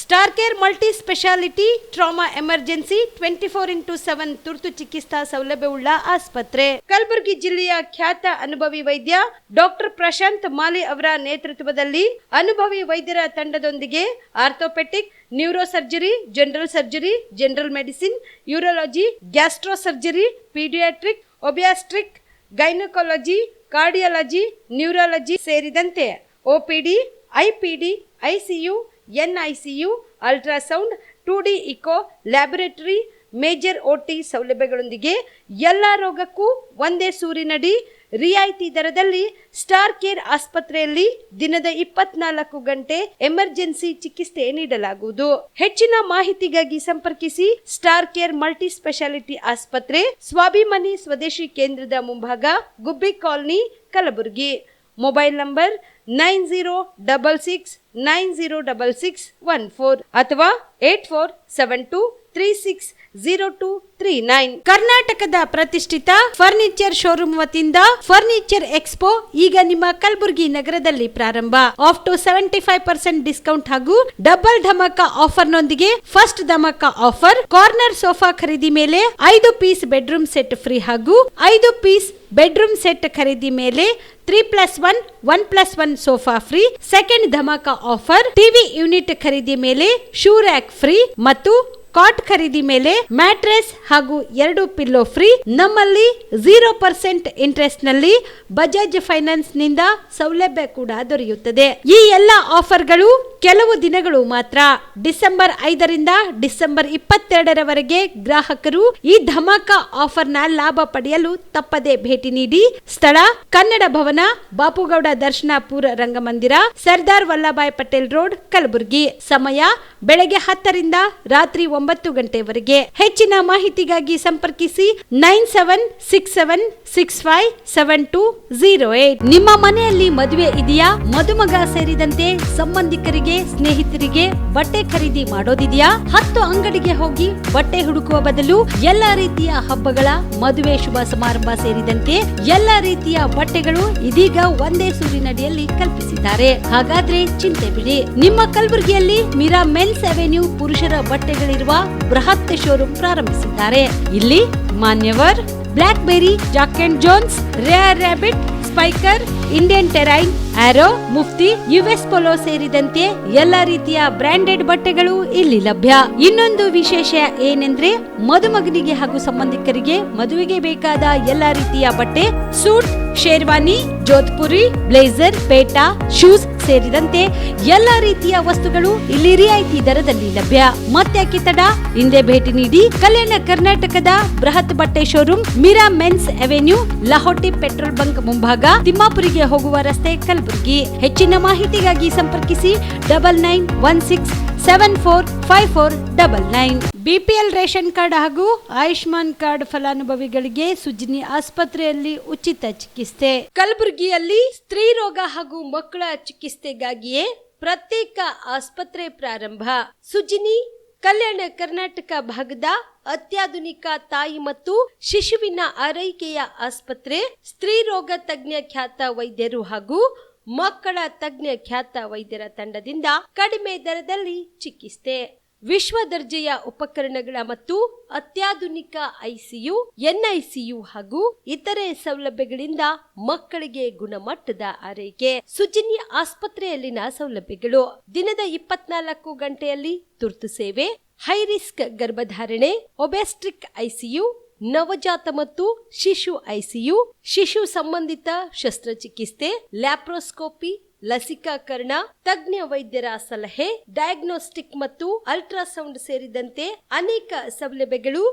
Star care multi speciality trauma emergency 24x7 ತುರ್ತು ಚಿಕಿತ್ಸಾ ಸೌಲಭ್ಯವುಳ್ಳ ಆಸ್ಪತ್ರೆ. ಕಲಬುರಗಿ ಜಿಲ್ಲೆಯ ಖ್ಯಾತ ಅನುಭವಿ ವೈದ್ಯ ಡಾಕ್ಟರ್ ಪ್ರಶಾಂತ್ ಮಾಲಿ ಅವರ ನೇತೃತ್ವದಲ್ಲಿ ಅನುಭವಿ ವೈದ್ಯರ ತಂಡದೊಂದಿಗೆ orthopaedic, neuro surgery, general surgery, general medicine, urology, gastro surgery, paediatric, obstetric, gynaecology, cardiology, neurology ಸೇರಿದಂತೆ OPD, IPD, ICU, NICU, ultrasound, 2D echo, laboratory, major OT ಸೌಲಭ್ಯಗಳೊಂದಿಗೆ ಎಲ್ಲ ರೋಗಕ್ಕೂ ಒಂದೇ ಸೂರಿನಡಿ ರಿಯಾಯಿತಿ ದರದಲ್ಲಿ ಸ್ಟಾರ್ ಕೇರ್ ಆಸ್ಪತ್ರೆಯಲ್ಲಿ ದಿನದ 24 ಗಂಟೆ ಎಮರ್ಜೆನ್ಸಿ ಚಿಕಿತ್ಸೆ ನೀಡಲಾಗುವುದು. ಹೆಚ್ಚಿನ ಮಾಹಿತಿಗಾಗಿ ಸಂಪರ್ಕಿಸಿ ಸ್ಟಾರ್ ಕೇರ್ ಮಲ್ಟಿ ಸ್ಪೆಷಾಲಿಟಿ ಆಸ್ಪತ್ರೆ, ಸ್ವಾಭಿಮಾನಿ ಸ್ವದೇಶಿ ಕೇಂದ್ರದ ಮುಂಭಾಗ, ಗುಬ್ಬಿ ಕಾಲನಿ, ಕಲಬುರಗಿ. ಮೊಬೈಲ್ ನಂಬರ್ 9066906614 ಅಥವಾ 8472360239. ಕರ್ನಾಟಕದ ಪ್ರತಿಷ್ಠಿತ ಫರ್ನಿಚರ್ ಶೋರೂಮ್ ವತಿಯಿಂದ ಫರ್ನಿಚರ್ ಎಕ್ಸ್ಪೋ ಈಗ ನಿಮ್ಮ ಕಲಬುರಗಿ ನಗರದಲ್ಲಿ ಪ್ರಾರಂಭ. ಅಪ್ ಟು 75% ಡಿಸ್ಕೌಂಟ್ ಹಾಗೂ ಡಬಲ್ ಧಮಾಕ ಆಫರ್ ನೊಂದಿಗೆ first dhamaka offer corner sofa ಖರೀದಿ ಮೇಲೆ 5 ಪೀಸ್ ಬೆಡ್ರೂಮ್ ಸೆಟ್ ಫ್ರೀ ಹಾಗೂ 5 ಪೀಸ್ ಬೆಡ್ರೂಮ್ ಸೆಟ್ ಖರೀದಿ ಮೇಲೆ 3+1 1+1 sofa free. Second dhamaka offer TV unit ಖರೀದಿ ಮೇಲೆ ಶೂ ರ್ಯಾಕ್ ಫ್ರೀ ಮತ್ತು ಕಾಟ್ ಖರೀದಿ ಮೇಲೆ ಮ್ಯಾಟ್ರೆಸ್ ಹಾಗೂ 2 ಪಿಲ್ಲೋ ಫ್ರೀ. ನಮ್ಮಲ್ಲಿ 0% ಇಂಟ್ರೆಸ್ಟ್ ನಲ್ಲಿ ಬಜಾಜ್ ಫೈನಾನ್ಸ್ ನಿಂದ ಸೌಲಭ್ಯ ಕೂಡ ದೊರೆಯುತ್ತದೆ. ಈ ಎಲ್ಲ ಆಫರ್ಗಳು ಕೆಲವು ದಿನಗಳು ಮಾತ್ರ. ಡಿಸೆಂಬರ್ 5ರಿಂದ ಡಿಸೆಂಬರ್ 22ರವರೆಗೆ ಗ್ರಾಹಕರು ಈ ಧಮಾಕ ಆಫರ್ ನ ಲಾಭ ಪಡೆಯಲು ತಪ್ಪದೆ ಭೇಟಿ ನೀಡಿ. ಸ್ಥಳ ಕನ್ನಡ ಭವನ, ಬಾಪುಗೌಡ ದರ್ಶನಾಪುರ ರಂಗಮಂದಿರ, ಸರ್ದಾರ್ ವಲ್ಲಭಾಯ್ ಪಟೇಲ್ ರೋಡ್, ಕಲಬುರಗಿ. ಸಮಯ ಬೆಳಗ್ಗೆ 10ರಿಂದ ರಾತ್ರಿ 9 ಗಂಟೆವರೆಗೆ. ಹೆಚ್ಚಿನ ಮಾಹಿತಿಗಾಗಿ ಸಂಪರ್ಕಿಸಿ 9767657208. ನಿಮ್ಮ ಮನೆಯಲ್ಲಿ ಮದುವೆ ಇದೆಯಾ? ಮದುಮಗ ಸೇರಿದಂತೆ ಸಂಬಂಧಿಕರಿಗೆ, ಸ್ನೇಹಿತರಿಗೆ ಬಟ್ಟೆ ಖರೀದಿ ಮಾಡೋದಿದೆಯಾ? 10 ಅಂಗಡಿಗೆ ಹೋಗಿ ಬಟ್ಟೆ ಹುಡುಕುವ ಬದಲು ಎಲ್ಲಾ ರೀತಿಯ ಹಬ್ಬಗಳ, ಮದುವೆ, ಶುಭ ಸಮಾರಂಭ ಸೇರಿದಂತೆ ಎಲ್ಲಾ ರೀತಿಯ ಬಟ್ಟೆಗಳು ಇದೀಗ ಒಂದೇ ಸೂರಿನಡಿಯಲ್ಲಿ ಕಲ್ಪಿಸಿದ್ದಾರೆ. ಹಾಗಾದ್ರೆ ಚಿಂತೆ ಬಿಡಿ. ನಿಮ್ಮ ಕಲಬುರಗಿಯಲ್ಲಿ ಮೀರಾ ಮೆನ್ಸ್ ಅವೆನ್ಯೂ ಪುರುಷರ ಬಟ್ಟೆಗಳಿರುವ ಬೃಹತ್ ಶೋರೂಮ್ ಪ್ರಾರಂಭಿಸಿದ್ದಾರೆ. ಇಲ್ಲಿ Manyavar, Blackberry, Jack and Jones, Rare Rabbit, Spykar, Indian Terrain, Arrow, Mufti, US Polo ಸೇರಿದಂತೆ ಎಲ್ಲಾ ರೀತಿಯ ಬ್ರಾಂಡೆಡ್ ಬಟ್ಟೆಗಳು ಇಲ್ಲಿ ಲಭ್ಯ. ಇನ್ನೊಂದು ವಿಶೇಷ ಏನೆಂದ್ರೆ ಮದುಮಗನಿಗೆ ಹಾಗೂ ಸಂಬಂಧಿಕರಿಗೆ ಮದುವೆಗೆ ಬೇಕಾದ ಎಲ್ಲಾ ರೀತಿಯ ಬಟ್ಟೆ, ಸೂಟ್, ಶೇರ್ವಾನಿ, ಜೋಧ್ಪುರಿ, ಬ್ಲೇಸರ್, ಪೇಟಾ, ಶೂಸ್ ಸೇರಿದಂತೆ ಎಲ್ಲಾ ರೀತಿಯ ವಸ್ತುಗಳು ಇಲ್ಲಿ ರಿಯಾಯಿತಿ ದರದಲ್ಲಿ ಲಭ್ಯ. ಮತ್ತ್ಯಾಕೆ ತಡ? ಹಿಂದೆ ಭೇಟಿ ನೀಡಿ. ಕಲ್ಯಾಣ ಕರ್ನಾಟಕದ ಬೃಹತ್ ಬಟ್ಟೆ showroom Meera men's avenue, Lahoti petrol bunk ಮುಂಭಾಗ, ತಿಮ್ಮಾಪುರಿಗೆ ಹೋಗುವ ರಸ್ತೆ, ಕಲಬುರಗಿ. ಹೆಚ್ಚಿನ ಮಾಹಿತಿಗಾಗಿ ಸಂಪರ್ಕಿಸಿ 9916745499. BPL ರೇಷನ್ ಕಾರ್ಡ್ ಹಾಗೂ ಆಯುಷ್ಮಾನ್ ಕಾರ್ಡ್ ಫಲಾನುಭವಿಗಳಿಗೆ ಸುಜ್ನಿ ಆಸ್ಪತ್ರೆಯಲ್ಲಿ ಉಚಿತ ಚಿಕಿತ್ಸೆ. ಕಲಬುರಗಿಯಲ್ಲಿ ಸ್ತ್ರೀ ರೋಗ ಹಾಗೂ ಮಕ್ಕಳ ಚಿಕಿತ್ಸೆಗಾಗಿಯೇ ಪ್ರತ್ಯೇಕ ಆಸ್ಪತ್ರೆ ಪ್ರಾರಂಭ. ಸುಜ್ನಿ ಕಲ್ಯಾಣ ಕರ್ನಾಟಕ ಭಾಗದ ಅತ್ಯಾಧುನಿಕ ತಾಯಿ ಮತ್ತು ಶಿಶುವಿನ ಆರೈಕೆಯ ಆಸ್ಪತ್ರೆ. ಸ್ತ್ರೀ ರೋಗ ತಜ್ಞ ಖ್ಯಾತ ವೈದ್ಯರು ಹಾಗೂ ಮಕ್ಕಳ ತಜ್ಞ ಖ್ಯಾತ ವೈದ್ಯರ ತಂಡದಿಂದ ಕಡಿಮೆ ದರದಲ್ಲಿ ಚಿಕಿತ್ಸೆ. ವಿಶ್ವ ದರ್ಜೆಯ ಉಪಕರಣಗಳ ಮತ್ತು ಅತ್ಯಾಧುನಿಕ ICU, NICU ಹಾಗೂ ಇತರೆ ಸೌಲಭ್ಯಗಳಿಂದ ಮಕ್ಕಳಿಗೆ ಗುಣಮಟ್ಟದ ಆರೈಕೆ. ಸುಜ್ನಿ ಆಸ್ಪತ್ರೆಯಲ್ಲಿನ ಸೌಲಭ್ಯಗಳು: ದಿನದ 24 ಗಂಟೆಯಲ್ಲಿ ತುರ್ತು ಸೇವೆ, ಹೈ ರಿಸ್ಕ್ ಗರ್ಭಧಾರಣೆ, ಒಬ್ಯಾಸ್ಟ್ರಿಕ್ ICU, ನವಜಾತ ಮತ್ತು ಶಿಶು ICU, ಶಿಶು ಸಂಬಂಧಿತ ಶಸ್ತ್ರಚಿಕಿತ್ಸೆ, ಲ್ಯಾಪ್ರೋಸ್ಕೋಪಿ, ಲಸಿಕಾಕರಣ, ತಜ್ಞ ವೈದ್ಯರ ಸಲಹೆ, ಡಯಾಗ್ನೋಸ್ಟಿಕ್ ಮತ್ತು ಅಲ್ಟ್ರಾಸೌಂಡ್ ಸೇರಿದಂತೆ ಅನೇಕ ಸೌಲಭ್ಯಗಳು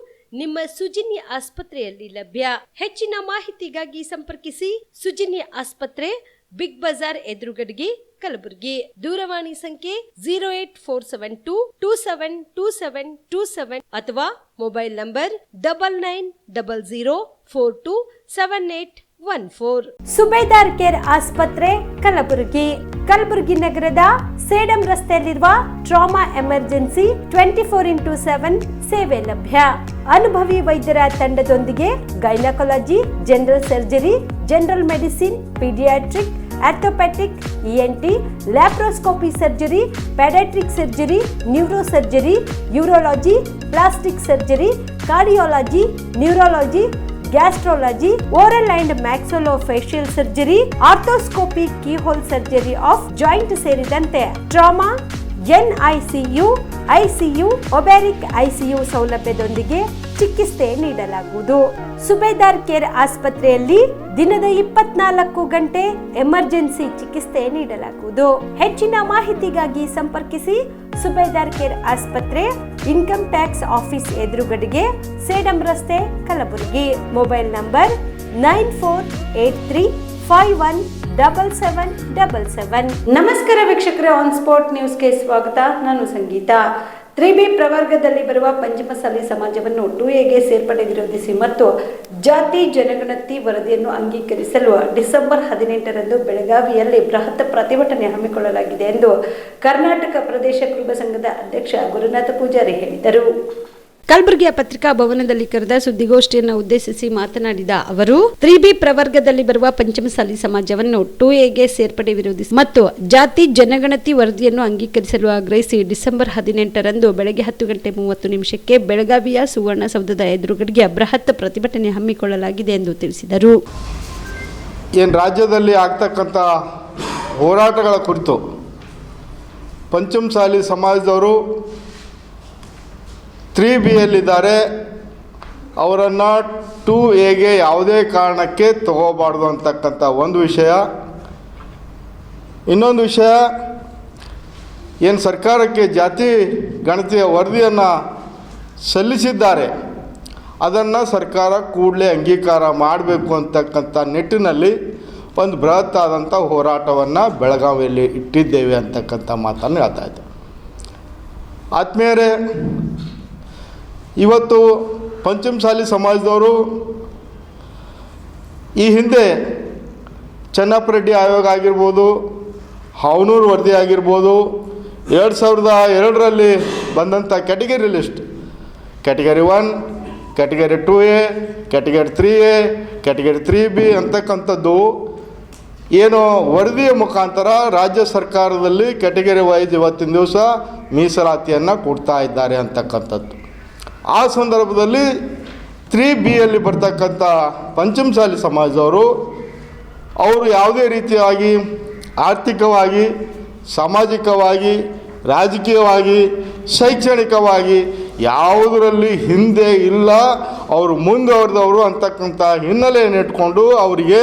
ನಿಮ್ಮ ಸುಜ್ನಿ ಆಸ್ಪತ್ರೆಯಲ್ಲಿ ಲಭ್ಯ. ಹೆಚ್ಚಿನ ಮಾಹಿತಿಗಾಗಿ ಸಂಪರ್ಕಿಸಿ ಸುಜ್ನಿ ಆಸ್ಪತ್ರೆ, ಬಿಗ್ ಬಜಾರ್ ಎದುರುಗಡೆಗೆ, ಕಲಬುರಗಿ. ದೂರವಾಣಿ ಸಂಖ್ಯೆ 08472272727 ಅಥವಾ ಮೊಬೈಲ್ ನಂಬರ್ 9900427814. ಸುಬೇದಾರ್ ಕೇರ್ ಆಸ್ಪತ್ರೆ, ಕಲಬುರಗಿ. ಕಲಬುರಗಿ ನಗರದ ಸೇಡಂ ರಸ್ತೆಯಲ್ಲಿರುವ ಟ್ರಾಮಾ ಎಮರ್ಜೆನ್ಸಿ 24x7 ಸೇವೆ ಲಭ್ಯ. ಅನುಭವಿ ವೈದ್ಯರ ತಂಡದೊಂದಿಗೆ gynaecology, general surgery, general medicine, paediatric, orthopaedic, ENT, laparoscopy surgery, paediatric surgery, neuro surgery, urology, plastic surgery, cardiology, neurology, gastrology, oral and maxillofacial surgery, arthroscopy, keyhole surgery of joint ಸೇರಿದಂತೆ trauma, NICU, ICU, obstetric ICU ಸೌಲಭ್ಯದೊಂದಿಗೆ ಚಿಕಿತ್ಸೆ ನೀಡಲಾಗುವುದು. ಸುಬೇದಾರ್ care ಆಸ್ಪತ್ರೆಯಲ್ಲಿ ದಿನದ 24 ಗಂಟೆ emergency ಚಿಕಿತ್ಸೆ ನೀಡಲಾಗುವುದು. ಹೆಚ್ಚಿನ ಮಾಹಿತಿಗಾಗಿ ಸಂಪರ್ಕಿಸಿ ಸುಬೇದಾರ್ ಕೇರ್ ಆಸ್ಪತ್ರೆ, ಇನ್ಕಮ್ ಟ್ಯಾಕ್ಸ್ ಆಫೀಸ್ ಎದುರುಗಡೆಗೆ, ಸೇಡಂ ರಸ್ತೆ, ಕಲಬುರಗಿ. Mobile number 9483517777. ನಮಸ್ಕಾರ ವೀಕ್ಷಕರೇ, ಆನ್ ಸ್ಪಾಟ್ ನ್ಯೂಸ್ಗೆ ಸ್ವಾಗತ. ನಾನು ಸಂಗೀತ. 3B ಪ್ರವರ್ಗದಲ್ಲಿ ಬರುವ ಪಂಚಮಸಾಲಿ ಸಮಾಜವನ್ನು 2Aಗೆ ಸೇರ್ಪಡೆ ವಿರೋಧಿಸಿ ಮತ್ತು ಜಾತಿ ಜನಗಣತಿ ವರದಿಯನ್ನು ಅಂಗೀಕರಿಸಲು ಡಿಸೆಂಬರ್ 18ರಂದು ಬೆಳಗಾವಿಯಲ್ಲಿ ಬೃಹತ್ ಪ್ರತಿಭಟನೆ ಹಮ್ಮಿಕೊಳ್ಳಲಾಗಿದೆ ಎಂದು ಕರ್ನಾಟಕ ಪ್ರದೇಶ ಕುರುಬ ಸಂಘದ ಅಧ್ಯಕ್ಷ ಗುರುನಾಥ ಪೂಜಾರಿ ಹೇಳಿದರು. ಕಲಬುರಗಿಯ ಪತ್ರಿಕಾ ಭವನದಲ್ಲಿ ಕರೆದ ಸುದ್ದಿಗೋಷ್ಠಿಯನ್ನು ಉದ್ದೇಶಿಸಿ ಮಾತನಾಡಿದ ಅವರು, 3B ಪ್ರವರ್ಗದಲ್ಲಿ ಬರುವ ಪಂಚಮಸಾಲಿ ಸಮಾಜವನ್ನು 2Aಗೆ ಸೇರ್ಪಡೆ ವಿರೋಧಿಸಿ ಮತ್ತು ಜಾತಿ ಜನಗಣತಿ ವರದಿಯನ್ನು ಅಂಗೀಕರಿಸಲು ಆಗ್ರಹಿಸಿ ಡಿಸೆಂಬರ್ 18ರಂದು ಬೆಳಗ್ಗೆ 10:30 ಬೆಳಗಾವಿಯ ಸುವರ್ಣಸೌಧದ ಎದುರುಗಡೆಗೆ ಬೃಹತ್ ಪ್ರತಿಭಟನೆ ಹಮ್ಮಿಕೊಳ್ಳಲಾಗಿದೆ ಎಂದು ತಿಳಿಸಿದರು. ರಾಜ್ಯದಲ್ಲಿ ಆಗ್ತಕ್ಕಂಥ ಹೋರಾಟಗಳ ಕುರಿತು ಪಂಚಮಸಾಲಿ ಸಮಾಜದವರು 3Bಯಲ್ಲಿದ್ದಾರೆ, ಅವರನ್ನು 2Aಗೆ ಯಾವುದೇ ಕಾರಣಕ್ಕೆ ತಗೋಬಾರ್ದು ಅಂತಕ್ಕಂಥ ಒಂದು ವಿಷಯ. ಇನ್ನೊಂದು ವಿಷಯ, ಏನು ಸರ್ಕಾರಕ್ಕೆ ಜಾತಿ ಗಣತಿಯ ವರದಿಯನ್ನು ಸಲ್ಲಿಸಿದ್ದಾರೆ, ಅದನ್ನು ಸರ್ಕಾರ ಕೂಡಲೇ ಅಂಗೀಕಾರ ಮಾಡಬೇಕು ಅಂತಕ್ಕಂಥ ನಿಟ್ಟಿನಲ್ಲಿ ಒಂದು ಬೃಹತ್ ಆದಂಥ ಹೋರಾಟವನ್ನು ಬೆಳಗಾವಿಯಲ್ಲಿ ಇಟ್ಟಿದ್ದೇವೆ ಅಂತಕ್ಕಂಥ ಮಾತನ್ನು ಹೇಳ್ತಾ ಇದ್ದೆ. ಆತ್ಮೀಯರೇ, ಇವತ್ತು ಪಂಚಮಸಾಲಿ ಸಮಾಜದವರು ಈ ಹಿಂದೆ ಚೆನ್ನಪ್ಪ ರೆಡ್ಡಿ ಆಯೋಗ ಆಗಿರ್ಬೋದು, ಹಾವನೂರು ವರದಿ ಆಗಿರ್ಬೋದು, 2002ರಲ್ಲಿ ಬಂದಂಥ category list, category 1, category 2A, category 3A, category 3B ಅಂತಕ್ಕಂಥದ್ದು ಏನು ವರದಿಯ ಮುಖಾಂತರ ರಾಜ್ಯ ಸರ್ಕಾರದಲ್ಲಿ ಕ್ಯಾಟಗರಿ ವೈಸ್ ಇವತ್ತಿನ ದಿವಸ ಮೀಸಲಾತಿಯನ್ನು ಕೊಡ್ತಾ ಇದ್ದಾರೆ ಅಂತಕ್ಕಂಥದ್ದು. ಆ ಸಂದರ್ಭದಲ್ಲಿ 3Bಯಲ್ಲಿ ಬರ್ತಕ್ಕಂಥ ಪಂಚಮಸಾಲಿ ಸಮಾಜದವರು ಅವರು ಯಾವುದೇ ರೀತಿಯಾಗಿ ಆರ್ಥಿಕವಾಗಿ, ಸಾಮಾಜಿಕವಾಗಿ, ರಾಜಕೀಯವಾಗಿ, ಶೈಕ್ಷಣಿಕವಾಗಿ ಯಾವುದರಲ್ಲಿ ಹಿಂದೆ ಇಲ್ಲ, ಅವರು ಮುಂದುವರೆದವರು ಅಂತಕ್ಕಂಥ ಹಿನ್ನೆಲೆಯನ್ನು ಇಟ್ಕೊಂಡು ಅವರಿಗೆ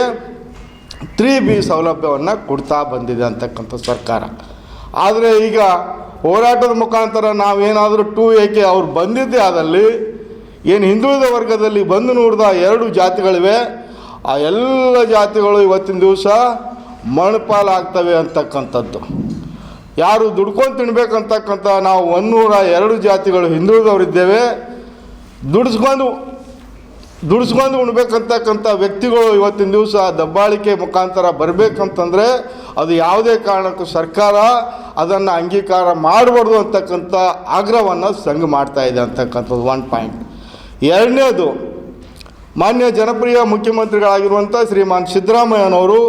3B ಸೌಲಭ್ಯವನ್ನು ಕೊಡ್ತಾ ಬಂದಿದೆ ಅಂತಕ್ಕಂಥ ಸರ್ಕಾರ. ಆದರೆ ಈಗ ಹೋರಾಟದ ಮುಖಾಂತರ ನಾವೇನಾದರೂ 2Aಗೆ ಅವ್ರು ಬಂದಿದ್ದೇ ಆದಲ್ಲಿ ಏನು ಹಿಂದುಳಿದ ವರ್ಗದಲ್ಲಿ ಬಂದು ನೋಡಿದ 2 ಜಾತಿಗಳಿವೆ, ಆ ಎಲ್ಲ ಜಾತಿಗಳು ಇವತ್ತಿನ ದಿವಸ ಮಣ್ಣಪಾಲಾಗ್ತವೆ ಅಂತಕ್ಕಂಥದ್ದು. ಯಾರು ದುಡ್ಕೊಂಡು ತಿನ್ಬೇಕಂತಕ್ಕಂಥ ನಾವು 102 ಜಾತಿಗಳು ಹಿಂದುಳಿದವರಿದ್ದೇವೆ. ದುಡಿಸ್ಕೊಂಡು ಉಣ್ಬೇಕಂತಕ್ಕಂಥ ವ್ಯಕ್ತಿಗಳು ಇವತ್ತಿನ ದಿವಸ ದಬ್ಬಾಳಿಕೆ ಮುಖಾಂತರ ಬರಬೇಕಂತಂದರೆ ಅದು ಯಾವುದೇ ಕಾರಣಕ್ಕೂ ಸರ್ಕಾರ ಅದನ್ನು ಅಂಗೀಕಾರ ಮಾಡಬಾರ್ದು ಅಂತಕ್ಕಂಥ ಆಗ್ರಹವನ್ನು ಸಂಘ ಮಾಡ್ತಾಯಿದೆ ಅಂತಕ್ಕಂಥದ್ದು 1 ಪಾಯಿಂಟ್. ಎರಡನೇದು, ಮಾನ್ಯ ಜನಪ್ರಿಯ ಮುಖ್ಯಮಂತ್ರಿಗಳಾಗಿರುವಂಥ ಶ್ರೀಮಾನ್ ಸಿದ್ದರಾಮಯ್ಯನವರು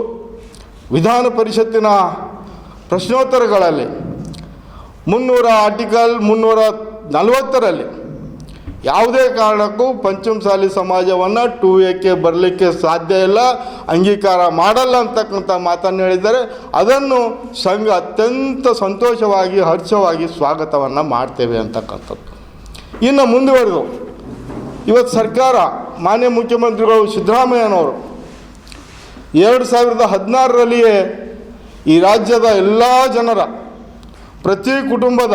ವಿಧಾನ ಪರಿಷತ್ತಿನ ಪ್ರಶ್ನೋತ್ತರಗಳಲ್ಲಿ 340ರಲ್ಲಿ ಯಾವುದೇ ಕಾರಣಕ್ಕೂ ಪಂಚಮಸಾಲಿ ಸಮಾಜವನ್ನು 2Aಕ್ಕೆ ಬರಲಿಕ್ಕೆ ಸಾಧ್ಯ ಇಲ್ಲ, ಅಂಗೀಕಾರ ಮಾಡಲ್ಲ ಅಂತಕ್ಕಂಥ ಮಾತನ್ನು ಹೇಳಿದ್ದಾರೆ. ಅದನ್ನು ಸಂಘ ಅತ್ಯಂತ ಸಂತೋಷವಾಗಿ, ಹರ್ಷವಾಗಿ ಸ್ವಾಗತವನ್ನು ಮಾಡ್ತೇವೆ ಅಂತಕ್ಕಂಥದ್ದು. ಇನ್ನು ಮುಂದುವರೆದು ಇವತ್ತು ಸರ್ಕಾರ, ಮಾನ್ಯ ಮುಖ್ಯಮಂತ್ರಿಗಳು ಸಿದ್ದರಾಮಯ್ಯನವರು 2016ರಲ್ಲಿಯೇ ಈ ರಾಜ್ಯದ ಎಲ್ಲ ಜನರ, ಪ್ರತಿ ಕುಟುಂಬದ,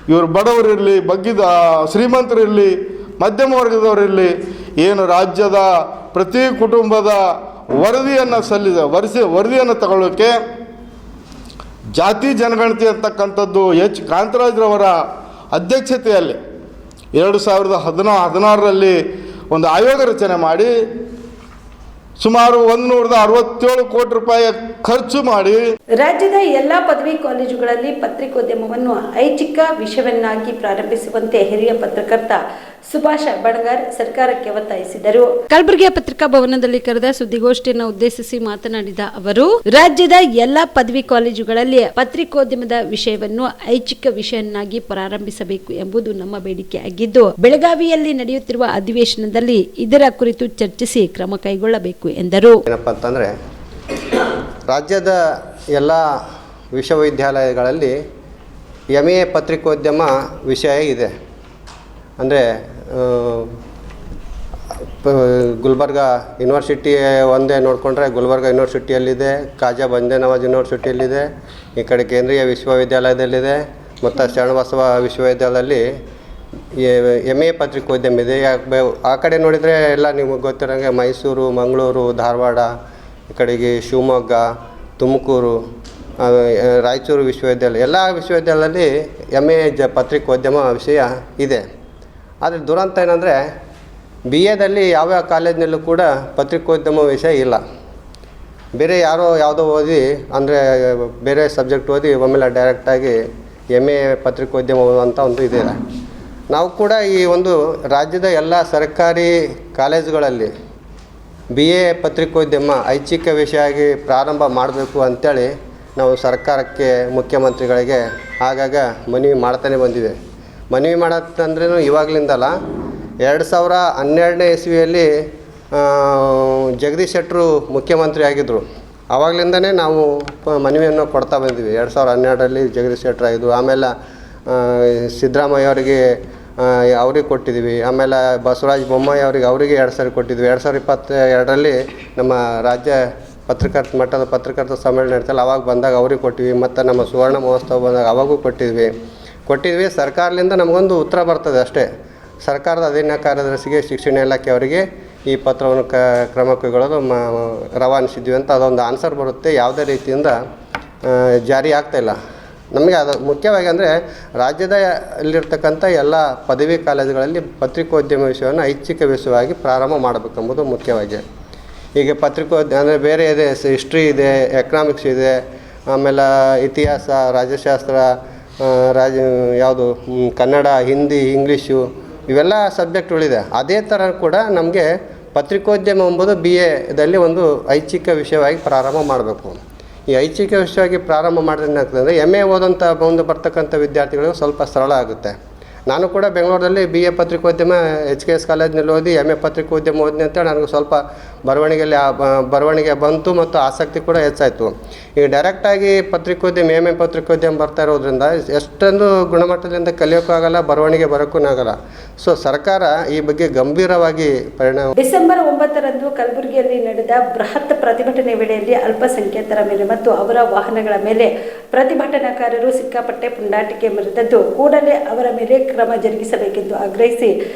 ಇವರು ಬಡವರಿರಲಿ, ಬಗ್ಗಿದ ಶ್ರೀಮಂತರಿರಲಿ, ಮಧ್ಯಮ ವರ್ಗದವರಿರಲಿ, ಏನು ರಾಜ್ಯದ ಪ್ರತಿ ಕುಟುಂಬದ ವರದಿಯನ್ನು ತಗೊಳ್ಳೋಕ್ಕೆ ಜಾತಿ ಜನಗಣತಿ ಅಂತಕ್ಕಂಥದ್ದು H. ಕಾಂತರಾಜ್ರವರ ಅಧ್ಯಕ್ಷತೆಯಲ್ಲಿ 2016ರಲ್ಲಿ ಒಂದು ಆಯೋಗ ರಚನೆ ಮಾಡಿ ಸುಮಾರು 167 ಕೋಟಿ ರೂಪಾಯಿ ಖರ್ಚು ಮಾಡಿ ರಾಜ್ಯದ ಎಲ್ಲಾ ಪದವಿ ಕಾಲೇಜುಗಳಲ್ಲಿ ಪತ್ರಿಕೋದ್ಯಮವನ್ನು ಐಚ್ಛಿಕ ವಿಷಯವನ್ನಾಗಿ ಪ್ರಾರಂಭಿಸುವಂತೆ ಹಿರಿಯ ಪತ್ರಕರ್ತ ಸುಭಾಷ್ ಬಣಗಾರ್ ಸರ್ಕಾರಕ್ಕೆ ಒತ್ತಾಯಿಸಿದರು. ಕಲಬುರಗಿಯ ಪತ್ರಿಕಾ ಭವನದಲ್ಲಿ ಕರೆದ ಸುದ್ದಿಗೋಷ್ಠಿಯನ್ನು ಉದ್ದೇಶಿಸಿ ಮಾತನಾಡಿದ ಅವರು, ರಾಜ್ಯದ ಎಲ್ಲಾ ಪದವಿ ಕಾಲೇಜುಗಳಲ್ಲಿ ಪತ್ರಿಕೋದ್ಯಮದ ವಿಷಯವನ್ನು ಐಚ್ಛಿಕ ವಿಷಯವನ್ನಾಗಿ ಪ್ರಾರಂಭಿಸಬೇಕು ಎಂಬುದು ನಮ್ಮ ಬೇಡಿಕೆಯಾಗಿದ್ದು, ಬೆಳಗಾವಿಯಲ್ಲಿ ನಡೆಯುತ್ತಿರುವ ಅಧಿವೇಶನದಲ್ಲಿ ಇದರ ಕುರಿತು ಚರ್ಚಿಸಿ ಕ್ರಮ ಕೈಗೊಳ್ಳಬೇಕು ಎಂದರು. ಏನಪ್ಪ ಅಂತಂದರೆ, ರಾಜ್ಯದ ಎಲ್ಲ ವಿಶ್ವವಿದ್ಯಾಲಯಗಳಲ್ಲಿ MA ಪತ್ರಿಕೋದ್ಯಮ ವಿಷಯ ಇದೆ. ಅಂದರೆ ಗುಲ್ಬರ್ಗ ಯೂನಿವರ್ಸಿಟಿ ಒಂದೇ ನೋಡಿಕೊಂಡ್ರೆ ಗುಲ್ಬರ್ಗ ಯೂನಿವರ್ಸಿಟಿಯಲ್ಲಿದೆ, ಖಾಜಾ ಬಂದೇ ನವಾಜ್ ಯೂನಿವರ್ಸಿಟಿಯಲ್ಲಿದೆ, ಈ ಕಡೆ ಕೇಂದ್ರೀಯ ವಿಶ್ವವಿದ್ಯಾಲಯದಲ್ಲಿದೆ ಮತ್ತು ಶರಣಬಸವ ವಿಶ್ವವಿದ್ಯಾಲಯದಲ್ಲಿ MA ಪತ್ರಿಕೋದ್ಯಮ ಇದೆ. ಆ ಕಡೆ ನೋಡಿದರೆ ಎಲ್ಲ ನಿಮಗೆ ಗೊತ್ತಿರೋಂಗೆ ಮೈಸೂರು, ಮಂಗಳೂರು, ಧಾರವಾಡ, ಈ ಕಡೆಗೆ ಶಿವಮೊಗ್ಗ, ತುಮಕೂರು, ರಾಯಚೂರು ವಿಶ್ವವಿದ್ಯಾಲಯ, ಎಲ್ಲ ವಿಶ್ವವಿದ್ಯಾಲಯದಲ್ಲಿ MA ಪತ್ರಿಕೋದ್ಯಮ ವಿಷಯ ಇದೆ. ಆದರೆ ದುರಂತ ಏನಂದರೆ, BAದಲ್ಲಿ ಯಾವ್ಯಾವ ಕಾಲೇಜಿನಲ್ಲೂ ಕೂಡ ಪತ್ರಿಕೋದ್ಯಮ ವಿಷಯ ಇಲ್ಲ. ಬೇರೆ ಯಾವುದೋ ಓದಿ, ಅಂದರೆ ಬೇರೆ ಸಬ್ಜೆಕ್ಟ್ ಓದಿ ಒಮ್ಮೆಲೆ ಡೈರೆಕ್ಟಾಗಿ MA ಪತ್ರಿಕೋದ್ಯಮ ಅಂತ ಒಂದು ಇದೆ. ನಾವು ಕೂಡ ಈ ಒಂದು ರಾಜ್ಯದ ಎಲ್ಲ ಸರ್ಕಾರಿ ಕಾಲೇಜುಗಳಲ್ಲಿ BA ಪತ್ರಿಕೋದ್ಯಮ ಐಚ್ಛಿಕ ವಿಷಯ ಆಗಿ ಪ್ರಾರಂಭ ಮಾಡಬೇಕು ಅಂಥೇಳಿ ನಾವು ಸರ್ಕಾರಕ್ಕೆ, ಮುಖ್ಯಮಂತ್ರಿಗಳಿಗೆ ಆಗಾಗ ಮನವಿ ಮಾಡ್ತಾನೆ ಬಂದಿವೆ. ಮನವಿ ಮಾಡತ್ತಂದ್ರೂ ಇವಾಗಲಿಂದಲ್ಲ, 2012ನೇ ಇಸ್ವಿಯಲ್ಲಿ ಜಗದೀಶ್ ಶೆಟ್ಟರು ಮುಖ್ಯಮಂತ್ರಿ ಆಗಿದ್ದರು. ಆವಾಗಲಿಂದನೇ ನಾವು ಮನವಿಯನ್ನು ಕೊಡ್ತಾ ಬಂದಿವಿ. 2012ರಲ್ಲಿ ಜಗದೀಶ್ ಶೆಟ್ಟರು ಆಗಿದ್ದರು. ಆಮೇಲೆ ಸಿದ್ದರಾಮಯ್ಯ ಅವ್ರಿಗೆ ಕೊಟ್ಟಿದ್ದೀವಿ. ಆಮೇಲೆ ಬಸವರಾಜ ಬೊಮ್ಮಾಯಿ ಅವರಿಗೆ 2 ಸಾರಿ ಕೊಟ್ಟಿದ್ವಿ. 2022ರಲ್ಲಿ ನಮ್ಮ ರಾಜ್ಯ ಮಟ್ಟದ ಪತ್ರಕರ್ತ ಸಮ್ಮೇಳನ ನಡೀತಲ್ಲ, ಅವಾಗ ಬಂದಾಗ ಅವ್ರಿಗೆ ಕೊಟ್ಟಿವಿ. ಮತ್ತು ನಮ್ಮ ಸುವರ್ಣ ಮಹೋತ್ಸವ ಬಂದಾಗ ಅವಾಗೂ ಕೊಟ್ಟಿದ್ವಿ. ಸರ್ಕಾರದಿಂದ ನಮಗೊಂದು ಉತ್ತರ ಬರ್ತದೆ ಅಷ್ಟೇ. ಸರ್ಕಾರದ ಅಧೀನ ಕಾರ್ಯದರ್ಶಿಗೆ, ಶಿಕ್ಷಣ ಇಲಾಖೆ ಅವರಿಗೆ ಈ ಪತ್ರವನ್ನು ಕ್ರಮ ಕೈಗೊಳ್ಳಲು ರವಾನಿಸಿದ್ವಿ ಅಂತ ಅದೊಂದು ಆನ್ಸರ್ ಬರುತ್ತೆ. ಯಾವುದೇ ರೀತಿಯಿಂದ ಜಾರಿ ಆಗ್ತಾಯಿಲ್ಲ. ನಮಗೆ ಅದು ಮುಖ್ಯವಾಗಿ ಅಂದರೆ, ರಾಜ್ಯದಲ್ಲಿರ್ತಕ್ಕಂಥ ಎಲ್ಲ ಪದವಿ ಕಾಲೇಜುಗಳಲ್ಲಿ ಪತ್ರಿಕೋದ್ಯಮ ವಿಷಯವನ್ನು ಐಚ್ಛಿಕ ವಿಷಯವಾಗಿ ಪ್ರಾರಂಭ ಮಾಡಬೇಕೆಂಬುದು ಮುಖ್ಯವಾಗಿ. ಈಗ ಅಂದರೆ ಬೇರೆ ಇದೆ, ಹಿಸ್ಟ್ರಿ ಇದೆ, ಎಕನಾಮಿಕ್ಸ್ ಇದೆ, ಆಮೇಲೆ ಇತಿಹಾಸ, ರಾಜ್ಯಶಾಸ್ತ್ರ, ಕನ್ನಡ, ಹಿಂದಿ, ಇಂಗ್ಲೀಷು, ಇವೆಲ್ಲ ಸಬ್ಜೆಕ್ಟ್ಗಳಿದೆ. ಅದೇ ಥರ ಕೂಡ ನಮಗೆ ಪತ್ರಿಕೋದ್ಯಮ ಎಂಬುದು BAದಲ್ಲಿ ಒಂದು ಐಚ್ಛಿಕ ವಿಷಯವಾಗಿ ಪ್ರಾರಂಭ ಮಾಡಬೇಕು. ಈ ಐಚ್ಛಿಕ ವಿಷಯವಾಗಿ ಪ್ರಾರಂಭ ಮಾಡಿದ್ರೆ ಏನಾಗ್ತದೆ ಅಂದರೆ, MA ಓದಂಥ ಮುಂದೆ ಬರ್ತಕ್ಕಂಥ ವಿದ್ಯಾರ್ಥಿಗಳಿಗೆ ಸ್ವಲ್ಪ ಸರಳ ಆಗುತ್ತೆ. ನಾನು ಕೂಡ ಬೆಂಗಳೂರಲ್ಲಿ BA ಪತ್ರಿಕೋದ್ಯಮ HKS ಕಾಲೇಜಿನಲ್ಲಿ ಓದಿ MA ಪತ್ರಿಕೋದ್ಯಮ ಓದಿನಿ ಅಂತೇಳಿ ನನಗೆ ಸ್ವಲ್ಪ ಬರವಣಿಗೆ ಬಂತು ಮತ್ತು ಆಸಕ್ತಿ ಕೂಡ ಹೆಚ್ಚಾಯಿತು. ಈಗ ಡೈರೆಕ್ಟಾಗಿ ಪತ್ರಿಕೋದ್ಯಮ MA ಪತ್ರಿಕೋದ್ಯಮ ಬರ್ತಾ ಇರೋದ್ರಿಂದ ಎಷ್ಟೊಂದು ಗುಣಮಟ್ಟದಿಂದ ಕಲಿಯೋಕ್ಕಾಗಲ್ಲ, ಬರವಣಿಗೆ ಬರೋಕ್ಕೂ ಆಗಲ್ಲ. ಸೊ ಸರ್ಕಾರ ಈ ಬಗ್ಗೆ ಗಂಭೀರವಾಗಿ ಡಿಸೆಂಬರ್ 9ರಂದು ಕಲಬುರಗಿಯಲ್ಲಿ ನಡೆದ ಬೃಹತ್ ಪ್ರತಿಭಟನೆ ವೇಳೆಯಲ್ಲಿ ಅಲ್ಪಸಂಖ್ಯಾತರ ಮೇಲೆ ಮತ್ತು ಅವರ ವಾಹನಗಳ ಮೇಲೆ ಪ್ರತಿಭಟನಾಕಾರರು ಸಿಕ್ಕಾಪಟ್ಟೆ ಪುಂಡಾಟಿಕೆ ಮೆರೆದದ್ದು, ಕೂಡಲೇ ಅವರ ಮೇಲೆ ಕ್ರಮ ಜರುಗಿಸಬೇಕೆಂದು ಆಗ್ರಹಿಸಿ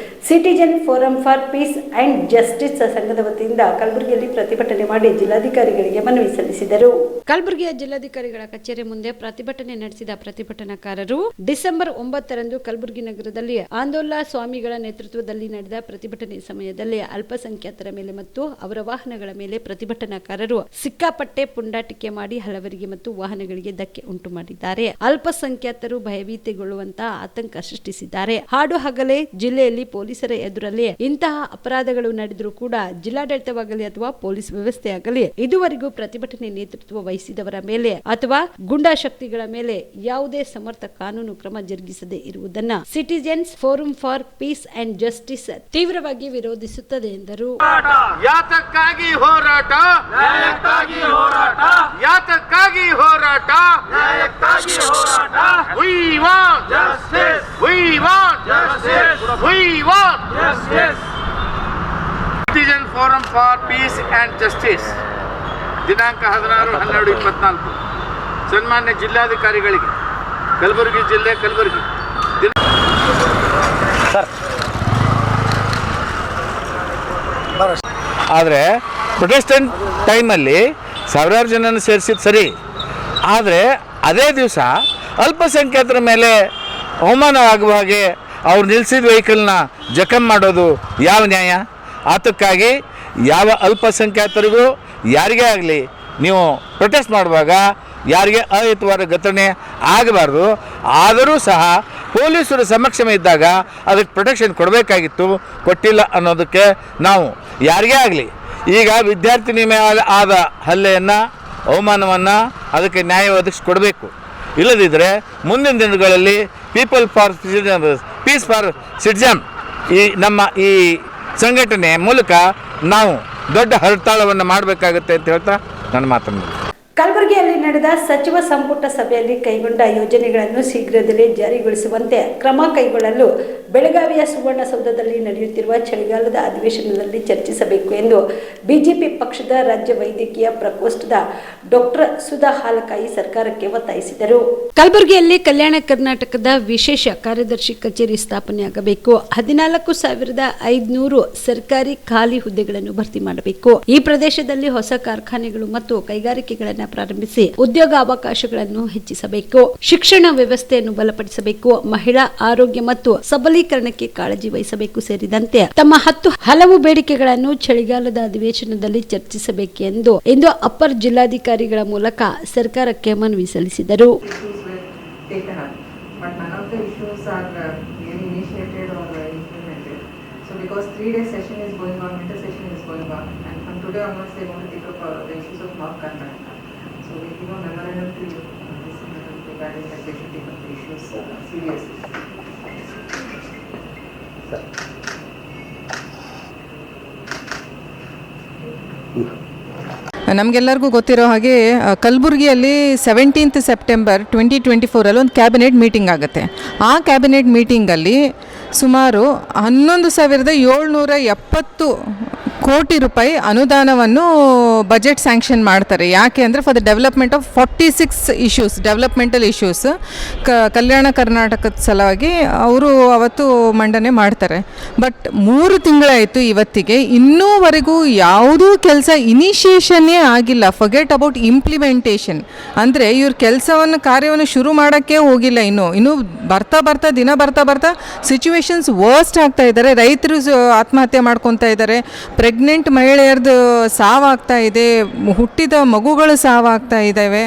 citizen forum for piece and justice ಸಂಘದ ವತಿಯಿಂದ ಕಲಬುರಗಿಯಲ್ಲಿ ಪ್ರತಿಭಟನೆ ಮಾಡಿ ಜಿಲ್ಲಾಧಿಕಾರಿಗಳಿಗೆ ಮನವಿ ಸಲ್ಲಿಸಿದರು. ಕಲಬುರಗಿಯ ಜಿಲ್ಲಾಧಿಕಾರಿಗಳ ಕಚೇರಿ ಮುಂದೆ ಪ್ರತಿಭಟನೆ ನಡೆಸಿದ ಪ್ರತಿಭಟನಾಕಾರರು ಡಿಸೆಂಬರ್ 9ರಂದು ಕಲಬುರಗಿ ನಗರದಲ್ಲಿ ಆಂದೋಲನ ಸ್ವಾಮಿಗಳ ನೇತೃತ್ವದಲ್ಲಿ ನಡೆದ ಪ್ರತಿಭಟನೆ ಸಮಯದಲ್ಲಿ ಅಲ್ಪಸಂಖ್ಯಾತರ ಮೇಲೆ ಮತ್ತು ಅವರ ವಾಹನಗಳ ಮೇಲೆ ಪ್ರತಿಭಟನಾಕಾರರು ಸಿಕ್ಕಾಪಟ್ಟೆ ಪುಂಡಾಟಿಕೆ ಮಾಡಿ ಹಲವರಿಗೆ ಮತ್ತು ವಾಹನಗಳಿಗೆ ಧಕ್ಕೆ ಉಂಟು ಮಾಡಿದ್ದಾರೆ. ಅಲ್ಪಸಂಖ್ಯಾತರು ಭಯಭೀತಿಗೊಳ್ಳುವಂತಹ ಆತಂಕ ಸೃಷ್ಟಿಸಿದ್ದಾರೆ. ಹಾಡು ಹಗಲೇ ಜಿಲ್ಲೆಯಲ್ಲಿ ಪೊಲೀಸರ ಎದುರಲ್ಲೇ ಇಂತಹ ಅಪರಾಧಗಳು ನಡೆದರೂ ಕೂಡ ಜಿಲ್ಲಾಡಳಿತವಾಗಲಿ ಅಥವಾ ಪೊಲೀಸ್ ವ್ಯವಸ್ಥೆ ಆಗಲಿ ಇದುವರೆಗೂ ಪ್ರತಿಭಟನೆ ನೇತೃತ್ವ ವಹಿಸಿದವರ ಮೇಲೆ ಅಥವಾ ಗುಂಡಾ ಶಕ್ತಿಗಳ ಮೇಲೆ ಯಾವುದೇ ಸಮರ್ಥ ಕಾನೂನು ಕ್ರಮ ಜರುಗಿಸದೆ ಇರುವುದನ್ನು citizens forum for piece and justice ತೀವ್ರವಾಗಿ ವಿರೋಧಿಸುತ್ತದೆ ಎಂದರು. ಯಾತಕ್ಕಾಗಿ ಹೋರಾಟ, ಯಾತಕ್ಕಾಗಿ ಹೋರಾಟ, we want justice, we want justice, we want justice. Citizen Forum for Peace and Justice ದಿನಾಂಕ 16/12/24 ಸನ್ಮಾನ್ಯ ಜಿಲ್ಲಾಧಿಕಾರಿಗಳಿಗೆ, ಕಲಬುರಗಿ ಜಿಲ್ಲೆ ಕಲಬುರಗಿ. ಆದರೆ ಪ್ರೊಟೆಸ್ಟೆಂಟ್ ಟೈಮಲ್ಲಿ ಸಾವಿರಾರು ಜನನ ಸೇರಿಸಿದ್ದು ಸರಿ, ಆದರೆ ಅದೇ ದಿವಸ ಅಲ್ಪಸಂಖ್ಯಾತರ ಮೇಲೆ ಅವಮಾನವಾಗುವ ಹಾಗೆ ಅವ್ರು ನಿಲ್ಲಿಸಿದ ವೆಹಿಕಲ್ನ ಜಖಮ್ ಮಾಡೋದು ಯಾವ ನ್ಯಾಯ? ಆತಕ್ಕಾಗಿ ಯಾವ ಅಲ್ಪಸಂಖ್ಯಾತರಿಗೂ ಯಾರಿಗೇ ಆಗಲಿ ನೀವು ಪ್ರೊಟೆಸ್ಟ್ ಮಾಡುವಾಗ ಯಾರಿಗೆ ಅಹಿತವಾದ ಘಟನೆ ಆಗಬಾರ್ದು. ಆದರೂ ಸಹ ಪೊಲೀಸರು ಸಮಕ್ಷಮ ಇದ್ದಾಗ ಅದಕ್ಕೆ ಪ್ರೊಟೆಕ್ಷನ್ ಕೊಡಬೇಕಾಗಿತ್ತು, ಕೊಟ್ಟಿಲ್ಲ ಅನ್ನೋದಕ್ಕೆ ನಾವು ಯಾರಿಗೇ ಆಗಲಿ ಈಗ ವಿದ್ಯಾರ್ಥಿನಿ ಮೇಲೆ ಆದ ಹಲ್ಲೆಯನ್ನು, ಅವಮಾನವನ್ನು ಅದಕ್ಕೆ ನ್ಯಾಯ ಒದಗಿಸ್ಕೊಡ್ಬೇಕು. ಇಲ್ಲದಿದ್ದರೆ ಮುಂದಿನ ದಿನಗಳಲ್ಲಿ ಪೀಸ್ ಫಾರ್ ಸಿಟಿಜನ್ ನಮ್ಮ ಈ ಸಂಘಟನೆ ಮೂಲಕ ನಾವು ದೊಡ್ಡ ಹರತಾಳವನ್ನು ಮಾಡಬೇಕಾಗುತ್ತೆ ಅಂತ ಹೇಳ್ತಾ ನನ್ನ ಮಾತನ್ನು. ಕಲಬುರಗಿಯಲ್ಲಿ ನಡೆದ ಸಚಿವ ಸಂಪುಟ ಸಭೆಯಲ್ಲಿ ಕೈಗೊಂಡ ಯೋಜನೆಗಳನ್ನು ಶೀಘ್ರದಲ್ಲೇ ಜಾರಿಗೊಳಿಸುವಂತೆ ಕ್ರಮ ಕೈಗೊಳ್ಳಲು ಬೆಳಗಾವಿಯ ಸುವರ್ಣಸೌಧದಲ್ಲಿ ನಡೆಯುತ್ತಿರುವ ಚಳಿಗಾಲದ ಅಧಿವೇಶನದಲ್ಲಿ ಚರ್ಚಿಸಬೇಕು ಎಂದು ಬಿಜೆಪಿ ಪಕ್ಷದ ರಾಜ್ಯ ವೈದ್ಯಕೀಯ ಪ್ರಕೋಷ್ಠದ ಡಾಕ್ಟರ್ ಸುಧಾ ಹಾಲಕಾಯಿ ಸರ್ಕಾರಕ್ಕೆ ಒತ್ತಾಯಿಸಿದರು. ಕಲಬುರಗಿಯಲ್ಲಿ ಕಲ್ಯಾಣ ಕರ್ನಾಟಕದ ವಿಶೇಷ ಕಾರ್ಯದರ್ಶಿ ಕಚೇರಿ ಸ್ಥಾಪನೆಯಾಗಬೇಕು. 14,500 ಸರ್ಕಾರಿ ಖಾಲಿ ಹುದ್ದೆಗಳನ್ನು ಭರ್ತಿ ಮಾಡಬೇಕು. ಈ ಪ್ರದೇಶದಲ್ಲಿ ಹೊಸ ಕಾರ್ಖಾನೆಗಳು ಮತ್ತು ಕೈಗಾರಿಕೆಗಳನ್ನು ಪ್ರಾರಂಭಿಸಿ ಉದ್ಯೋಗ ಅವಕಾಶಗಳನ್ನು ಹೆಚ್ಚಿಸಬೇಕು. ಶಿಕ್ಷಣ ವ್ಯವಸ್ಥೆಯನ್ನು ಬಲಪಡಿಸಬೇಕು. ಮಹಿಳಾ ಆರೋಗ್ಯ ಮತ್ತು ಸಬಲೀಕರಣಕ್ಕೆ ಕಾಳಜಿ ವಹಿಸಬೇಕು ಸೇರಿದಂತೆ ತಮ್ಮ 10 ಹಲವು ಬೇಡಿಕೆಗಳನ್ನು ಚಳಿಗಾಲದ ಅಧಿವೇಶನದಲ್ಲಿ ಚರ್ಚಿಸಬೇಕೆಂದು ಇಂದು ಅಪ್ಪರ್ ಜಿಲ್ಲಾಧಿಕಾರಿಗಳ ಮೂಲಕ ಸರ್ಕಾರಕ್ಕೆ ಮನವಿ ಸಲ್ಲಿಸಿದರು. Taken up, but none of the issues are really initiated or implemented. So because 3-day session is going on, winter session is going on, and from today onwards they want to take up the issues of North Karnataka. So we give a memorandum to you regarding that they should take up the issues seriously. ನಮಗೆಲ್ಲರಿಗೂ ಗೊತ್ತಿರೋ ಹಾಗೆ ಕಲಬುರಗಿಯಲ್ಲಿ 17th September 2024 ಒಂದು cabinet meeting ಆಗುತ್ತೆ. ಆ cabinet ಮೀಟಿಂಗಲ್ಲಿ ಸುಮಾರು 11,770 ಕೋಟಿ ರೂಪಾಯಿ ಅನುದಾನವನ್ನು ಬಜೆಟ್ ಸ್ಯಾಂಕ್ಷನ್ ಮಾಡ್ತಾರೆ. ಯಾಕೆ ಅಂದರೆ for the development of 46 issues, developmental issues ಕಲ್ಯಾಣ ಕರ್ನಾಟಕದ ಸಲುವಾಗಿ ಅವರು ಅವತ್ತು ಮಂಡನೆ ಮಾಡ್ತಾರೆ. ಬಟ್ 3 ತಿಂಗಳಾಯಿತು ಇವತ್ತಿಗೆ, ಇನ್ನೂವರೆಗೂ ಯಾವುದೂ ಕೆಲಸ ಇನಿಷಿಯೇಷನ್ನೇ ಆಗಿಲ್ಲ. ಫರ್ಗೆಟ್ ಅಬೌಟ್ ಇಂಪ್ಲಿಮೆಂಟೇಷನ್ ಅಂದರೆ ಇವ್ರ ಕಾರ್ಯವನ್ನು ಶುರು ಮಾಡೋಕ್ಕೆ ಹೋಗಿಲ್ಲ. ಇನ್ನೂ ಬರ್ತಾ ದಿನ ಬರ್ತಾ ಸಿಚುವೇಶನ್ಸ್ ವರ್ಸ್ಟ್ ಆಗ್ತಾ ಇದ್ದಾರೆ. ರೈತರು ಆತ್ಮಹತ್ಯೆ ಮಾಡ್ಕೊತಾ ಇದ್ದಾರೆ. ಪ್ರೆಗ್ನೆಂಟ್ ಮಹಿಳೆಯರದು ಸಾವಾಗ್ತಾ ಇದೆ. ಹುಟ್ಟಿದ ಮಗುಗಳು ಸಾವಾಗ್ತಾ ಇದ್ದಾವೆ.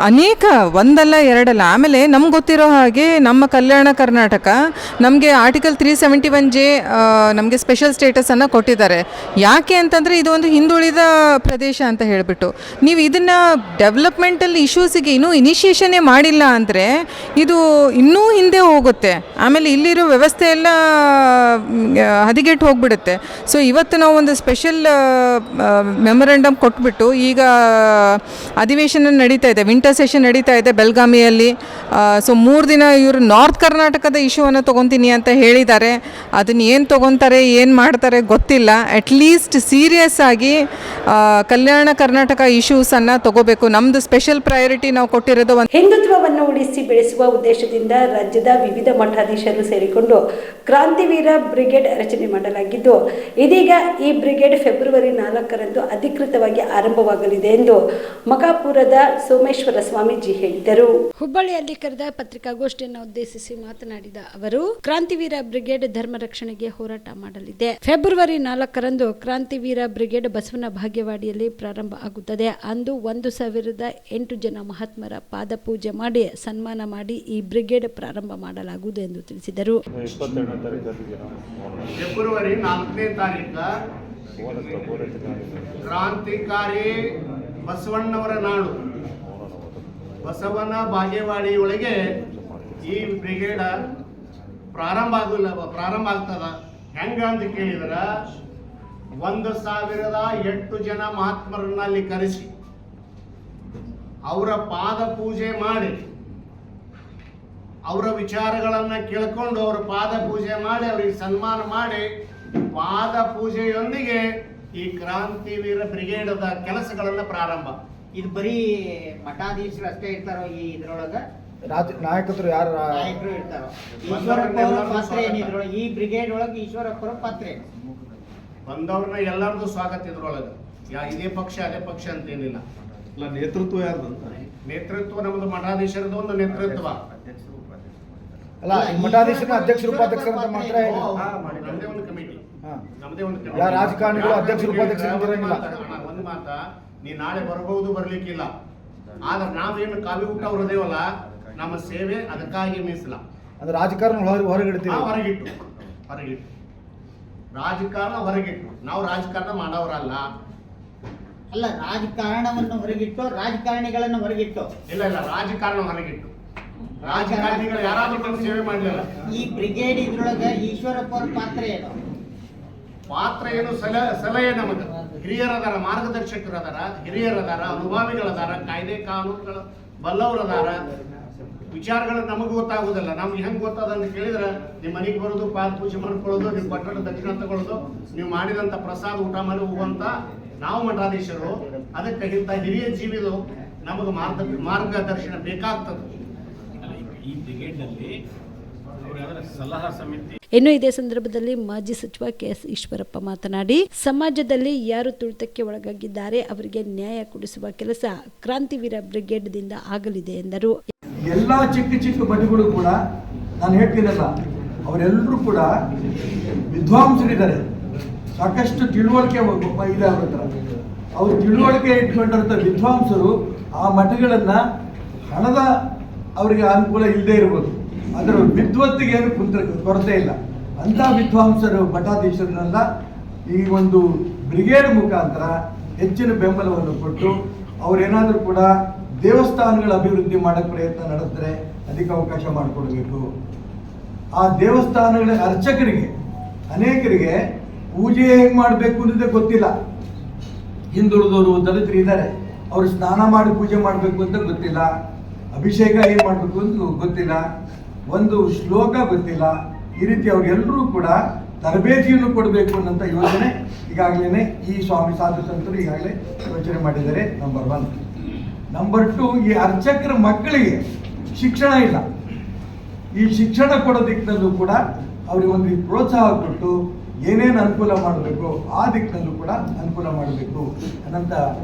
ಅನೇಕ ಒಂದಲ್ಲ ಎರಡಲ್ಲ. ಆಮೇಲೆ ನಮ್ಗೆ ಗೊತ್ತಿರೋ ಹಾಗೆ ನಮ್ಮ ಕಲ್ಯಾಣ ಕರ್ನಾಟಕ ನಮಗೆ ಆರ್ಟಿಕಲ್ 371J ನಮಗೆ ಸ್ಪೆಷಲ್ ಸ್ಟೇಟಸನ್ನು ಕೊಟ್ಟಿದ್ದಾರೆ. ಯಾಕೆ ಅಂತಂದರೆ ಇದು ಒಂದು ಹಿಂದುಳಿದ ಪ್ರದೇಶ ಅಂತ ಹೇಳಿಬಿಟ್ಟು. ನೀವು ಇದನ್ನು ಡೆವಲಪ್ಮೆಂಟಲ್ ಇಶ್ಯೂಸಿಗೆ ಇನ್ನೂ ಇನಿಷಿಯೇಷನ್ನೇ ಮಾಡಿಲ್ಲ ಅಂದರೆ ಇದು ಇನ್ನೂ ಹಿಂದೆ ಹೋಗುತ್ತೆ. ಆಮೇಲೆ ಇಲ್ಲಿರೋ ವ್ಯವಸ್ಥೆ ಎಲ್ಲ ಹದಿಗೆಟ್ಟು ಹೋಗ್ಬಿಡುತ್ತೆ. ಸೊ ಇವತ್ತು ನಾವು ಒಂದು ಸ್ಪೆಷಲ್ ಮೆಮೊರಂಡಮ್ ಕೊಟ್ಬಿಟ್ಟು ಈಗ ಅಧಿವೇಶನ ನಡೀತಾ ಇದೆ, ವಿಂಟರ್ ಸೆಷನ್ ನಡೀತಾ ಇದೆ ಬೆಳಗಾವಿಯಲ್ಲಿ. ಸೊ 3 ದಿನ ಇವರು ನಾರ್ತ್ ಕರ್ನಾಟಕದ ಇಶ್ಯೂವನ್ನು ತೊಗೊತೀನಿ ಅಂತ ಹೇಳಿದ್ದಾರೆ. ಅದನ್ನು ಏನು ತೊಗೊತಾರೆ, ಏನು ಮಾಡ್ತಾರೆ ಗೊತ್ತಿಲ್ಲ. ಅಟ್ಲೀಸ್ಟ್ ಸೀರಿಯಸ್ ಆಗಿ ಕಲ್ಯಾಣ ಕರ್ನಾಟಕ ಇಶ್ಯೂಸನ್ನು ತಗೋಬೇಕು. ನಮ್ಮದು ಸ್ಪೆಷಲ್ ಪ್ರಯಾರಿಟಿ ನಾವು ಕೊಟ್ಟಿರೋದು ಹಿಂದುತ್ವವನ್ನು ಉಳಿಸಿ ಬೆಳೆಸುವ ಉದ್ದೇಶದಿಂದ ರಾಜ್ಯದ ವಿವಿಧ ಮಠಾಧೀಶರು ಸೇರಿಕೊಂಡು ಕ್ರಾಂತಿವೀರ ಬ್ರಿಗೇಡ್ ರಚನೆ ಮಾಡಲಾಗಿದ್ದು, ಇದೀಗ ಈ ಬ್ರಿಗೇಡ್ ಫೆಬ್ರವರಿ 4ರಂದು ಅಧಿಕೃತವಾಗಿ ಆರಂಭವಾಗಲಿದೆ ಎಂದು ಮಕಾಪುರದ ಸೋಮೇಶ್ವರ ಸ್ವಾಮೀಜಿ ಹೇಳಿದರು. ಹುಬ್ಬಳ್ಳಿಯಲ್ಲಿ ಕರೆದ ಪತ್ರಿಕಾಗೋಷ್ಠಿಯನ್ನು ಉದ್ದೇಶಿಸಿ ಮಾತನಾಡಿದ ಅವರು, ಕ್ರಾಂತಿವೀರ ಬ್ರಿಗೇಡ್ ಧರ್ಮ ರಕ್ಷಣೆಗೆ ಹೋರಾಟ ಮಾಡಲಿದೆ. ಫೆಬ್ರವರಿ 4ರಂದು ಕ್ರಾಂತಿವೀರ ಬ್ರಿಗೇಡ್ ಬಸವನ ಭಾಗ್ಯವಾಡಿಯಲ್ಲಿ ಪ್ರಾರಂಭ ಆಗುತ್ತದೆ. ಅಂದು 1,008 ಜನ ಮಹಾತ್ಮರ ಪಾದ ಪೂಜೆ ಮಾಡಿ ಸನ್ಮಾನ ಮಾಡಿ ಈ ಬ್ರಿಗೇಡ್ ಪ್ರಾರಂಭ ಮಾಡಲಾಗುವುದು ಎಂದು ತಿಳಿಸಿದರು. ಫೆಬ್ರವರಿ 4ನೇ ತಾರೀಕು ಕ್ರಾಂತಿಕಾರಿ ಬಸವಣ್ಣವರ ನಾಡು ಬಸವನ ಬಾಗೇವಾಡಿಯೊಳಗೆ ಈ ಬ್ರಿಗೇಡ್ ಪ್ರಾರಂಭ ಆಗ್ತದ. ಹೆಂಗ ಅಂತ ಕೇಳಿದ್ರ 1,008 ಜನ ಮಹಾತ್ಮರನ್ನ ಅಲ್ಲಿ ಕರೆಸಿ ಅವರ ಪಾದ ಪೂಜೆ ಮಾಡಿ, ಅವರ ವಿಚಾರಗಳನ್ನ ಕೇಳ್ಕೊಂಡು ಅವರ ಪಾದ ಪೂಜೆ ಮಾಡಿ ಅವರಿಗೆ ಸನ್ಮಾನ ಮಾಡಿ, ಪಾದ ಪೂಜೆಯೊಂದಿಗೆ ಈ ಕ್ರಾಂತಿವೀರ ಬ್ರಿಗೇಡದ ಕೆಲಸಗಳನ್ನ ಪ್ರಾರಂಭ. ಇದು ಬರೀ ಮಠಾಧೀಶರು ಅಷ್ಟೇ ಇರ್ತಾರೋ ಈ ಇದ್ರೊಳಗ? ನಾಯಕರು ಯಾರು ನಾಯಕರು ಇರ್ತಾರೋ? ಈಶ್ವರಪ್ಪರ ಪಾತ್ರ ಏನಿದ್ರೊಳಗೆ ಈ ಬ್ರಿಗೇಡ್ ಒಳಗೆ ಈಶ್ವರಪ್ಪರ ಪಾತ್ರ ಏನು? ಬಂದವ್ರನ್ನ ಎಲ್ಲರದು ಸ್ವಾಗತ ಇದ್ರೊಳಗೆ. ಇದೇ ಪಕ್ಷ ಅದೇ ಪಕ್ಷ ಅಂತೇನಿಲ್ಲ. ನೇತೃತ್ವ ಯಾರ್ದು? ನೇತೃತ್ವ ನಮ್ಮದು ಮಠಾಧೀಶರದ ಒಂದು ನೇತೃತ್ವ ಅಲ್ಲ, ಮಠಾಧೀಶನ ಅಧ್ಯಕ್ಷರು ಉಪಾಧ್ಯಕ್ಷರು ಅಂತ ಮಾತ್ರ ನಮ್ಮದೇ ಒಂದು ಕಮಿಟಿ, ನಮ್ಮದೇ ಒಂದು ರಾಜಕಾರಣಿಗಳು ಅಧ್ಯಕ್ಷರು ಉಪಾಧ್ಯಕ್ಷರು ಒಂದು ಮಾತ ನೀ ನಾಳೆ ಬರಬಹುದು, ಬರಲಿಕ್ಕಿಲ್ಲ. ಆದ್ರೆ ನಾವೇನು ಕಾವಿ ಊಟ ಹೊರದೇವಲ್ಲ, ನಮ್ಮ ಸೇವೆ ಅದಕ್ಕಾಗಿ ಮೀಸಲ. ಅದು ರಾಜಕಾರಣ ಹೊರಗಿಡ್ತೀವಿ. ಹೊರಗಿಟ್ಟು ರಾಜಕಾರಣ ಹೊರಗಿಟ್ಟು ನಾವು ರಾಜಕಾರಣ ಮಾಡೋರಲ್ಲ. ಅಲ್ಲ, ರಾಜಕಾರಣವನ್ನು ಹೊರಗಿಟ್ಟು ರಾಜಕಾರಣಿಗಳನ್ನು ಹೊರಗಿಟ್ಟು. ಇಲ್ಲ ರಾಜಕಾರಣ ಹೊರಗಿಟ್ಟು. ರಾಜಕಾರಣಿಗಳು ಯಾರಾದ್ರೂ ಸೇವೆ ಮಾಡಲಿಲ್ಲ. ಈ ಬ್ರಿಗೇಡ್ ಇದ್ರೊಳಗೆ ಈಶ್ವರಪ್ಪ ಅವ್ರ ಪಾತ್ರ ಏನು? ಪಾತ್ರ ಏನು? ಸಲಹೆ ನಮಗೆ ಹಿರಿಯರದಾರ, ಮಾರ್ಗದರ್ಶಕರದಾರ, ಹಿರಿಯರದಾರ, ಅನುಭವಿಗಳದಾರ, ಕಾಯ್ದೆ ಕಾನೂನುಗಳ ಬಲ್ಲವರದಾರ. ವಿಚಾರಗಳು ನಮಗೆ ಗೊತ್ತಾಗುವುದಿಲ್ಲ. ನಮ್ಗೆ ಹೆಂಗೆ ಗೊತ್ತದ ಅಂತ ಕೇಳಿದ್ರೆ, ನಿಮ್ಮ ಮನೆಗೆ ಬರೋದು, ಪಾದ ಪೂಜೆ ಮಾಡ್ಕೊಳ್ಳೋದು, ನಿಮ್ಮ ಪಟ್ಟಣ ದಕ್ಷಿಣ ತಗೊಳ್ಳೋದು, ನೀವು ಮಾಡಿದಂಥ ಪ್ರಸಾದ ಊಟ ಮಾಡಿ ಹೋಗುವಂತ ನಾವು ಮಠಾಧೀಶರು. ಅದಕ್ಕೆ ಇಂಥ ಹಿರಿಯ ಜೀವಿಗಳು ನಮಗೆ ಮಾರ್ಗದರ್ಶನ ಬೇಕಾಗ್ತದೆ. ಈ ಬ್ರಿಗೇಡ್ನಲ್ಲಿ ಸಲಹಾ ಸಮಿತಿ. ಇನ್ನು ಇದೇ ಸಂದರ್ಭದಲ್ಲಿ ಮಾಜಿ ಸಚಿವ ಕೆಎಸ್ ಈಶ್ವರಪ್ಪ ಮಾತನಾಡಿ, ಸಮಾಜದಲ್ಲಿ ಯಾರು ತುಳಿತಕ್ಕೆ ಒಳಗಾಗಿದ್ದಾರೆ ಅವರಿಗೆ ನ್ಯಾಯ ಕೊಡಿಸುವ ಕೆಲಸ ಕ್ರಾಂತಿವೀರ ಬ್ರಿಗೇಡ್ದಿಂದ ಆಗಲಿದೆ ಎಂದರು. ಎಲ್ಲ ಚಿಕ್ಕ ಬದಿಗಳು ಕೂಡ ನಾನು ಹೇಳ್ತೀನಲ್ಲ, ಅವರೆಲ್ಲರೂ ಕೂಡ ವಿದ್ವಾಂಸರಿದ್ದಾರೆ. ಸಾಕಷ್ಟು ತಿಳುವಳಿಕೆ ಇದೆ ಅವ್ರ ಹತ್ರ. ಅವ್ರು ತಿಳುವಳಿಕೆ ಇಟ್ಕೊಂಡಂಥ ವಿದ್ವಾಂಸರು ಆ ಮಠಗಳನ್ನು ಹಣದ ಅವರಿಗೆ ಅನುಕೂಲ ಇಲ್ಲದೆ ಇರ್ಬೋದು, ಅದರ ವಿದ್ವತ್ತಿಗೆ ಏನು ಕೊರತೆ ಇಲ್ಲ. ಅಂಥ ವಿದ್ವಾಂಸರು ಮಠಾಧೀಶರನ್ನೆಲ್ಲ ಈ ಒಂದು ಬ್ರಿಗೇಡ್ ಮುಖಾಂತರ ಹೆಚ್ಚಿನ ಬೆಂಬಲವನ್ನು ಕೊಟ್ಟು ಅವರೇನಾದರೂ ಕೂಡ ದೇವಸ್ಥಾನಗಳ ಅಭಿವೃದ್ಧಿ ಮಾಡೋಕ್ಕೆ ಪ್ರಯತ್ನ ನಡೆಸಿದ್ರೆ ಅದಕ್ಕೆ ಅವಕಾಶ ಮಾಡಿಕೊಡ್ಬೇಕು. ಆ ದೇವಸ್ಥಾನಗಳ ಅರ್ಚಕರಿಗೆ ಅನೇಕರಿಗೆ ಪೂಜೆ ಹೇಗೆ ಮಾಡಬೇಕು ಅನ್ನೋದೇ ಗೊತ್ತಿಲ್ಲ. ಹಿಂದುಳಿದವರು, ದಲಿತರು ಇದ್ದಾರೆ, ಅವರು ಸ್ನಾನ ಮಾಡಿ ಪೂಜೆ ಮಾಡಬೇಕು ಅಂತ ಗೊತ್ತಿಲ್ಲ, ಅಭಿಷೇಕ ಏನು ಮಾಡಬೇಕು ಅಂತ ಗೊತ್ತಿಲ್ಲ, ಒಂದು ಶ್ಲೋಕ ಗೊತ್ತಿಲ್ಲ. ಈ ರೀತಿ ಅವರೆಲ್ಲರೂ ಕೂಡ ತರಬೇತಿಯನ್ನು ಕೊಡಬೇಕು ಅನ್ನೋಂಥ ಯೋಜನೆ ಈಗಾಗಲೇ ಈ ಸ್ವಾಮಿ ಸಾಧು ಸಂತರು ಈಗಾಗಲೇ ಯೋಚನೆ ಮಾಡಿದ್ದಾರೆ. ನಂಬರ್ 1. ನಂಬರ್ 2, ಈ ಅರ್ಚಕರ ಮಕ್ಕಳಿಗೆ ಶಿಕ್ಷಣ ಇಲ್ಲ. ಈ ಶಿಕ್ಷಣ ಕೊಡೋ ದಿಕ್ಕಿನಲ್ಲೂ ಕೂಡ ಅವರಿಗೆ ಒಂದು ಪ್ರೋತ್ಸಾಹ ಕೊಟ್ಟು ಏನೇನು ಅನುಕೂಲ ಮಾಡಬೇಕು ಆ ದಿಕ್ಕಿನಲ್ಲೂ ಕೂಡ ಅನುಕೂಲ ಮಾಡಬೇಕು ಅನ್ನೋಂಥ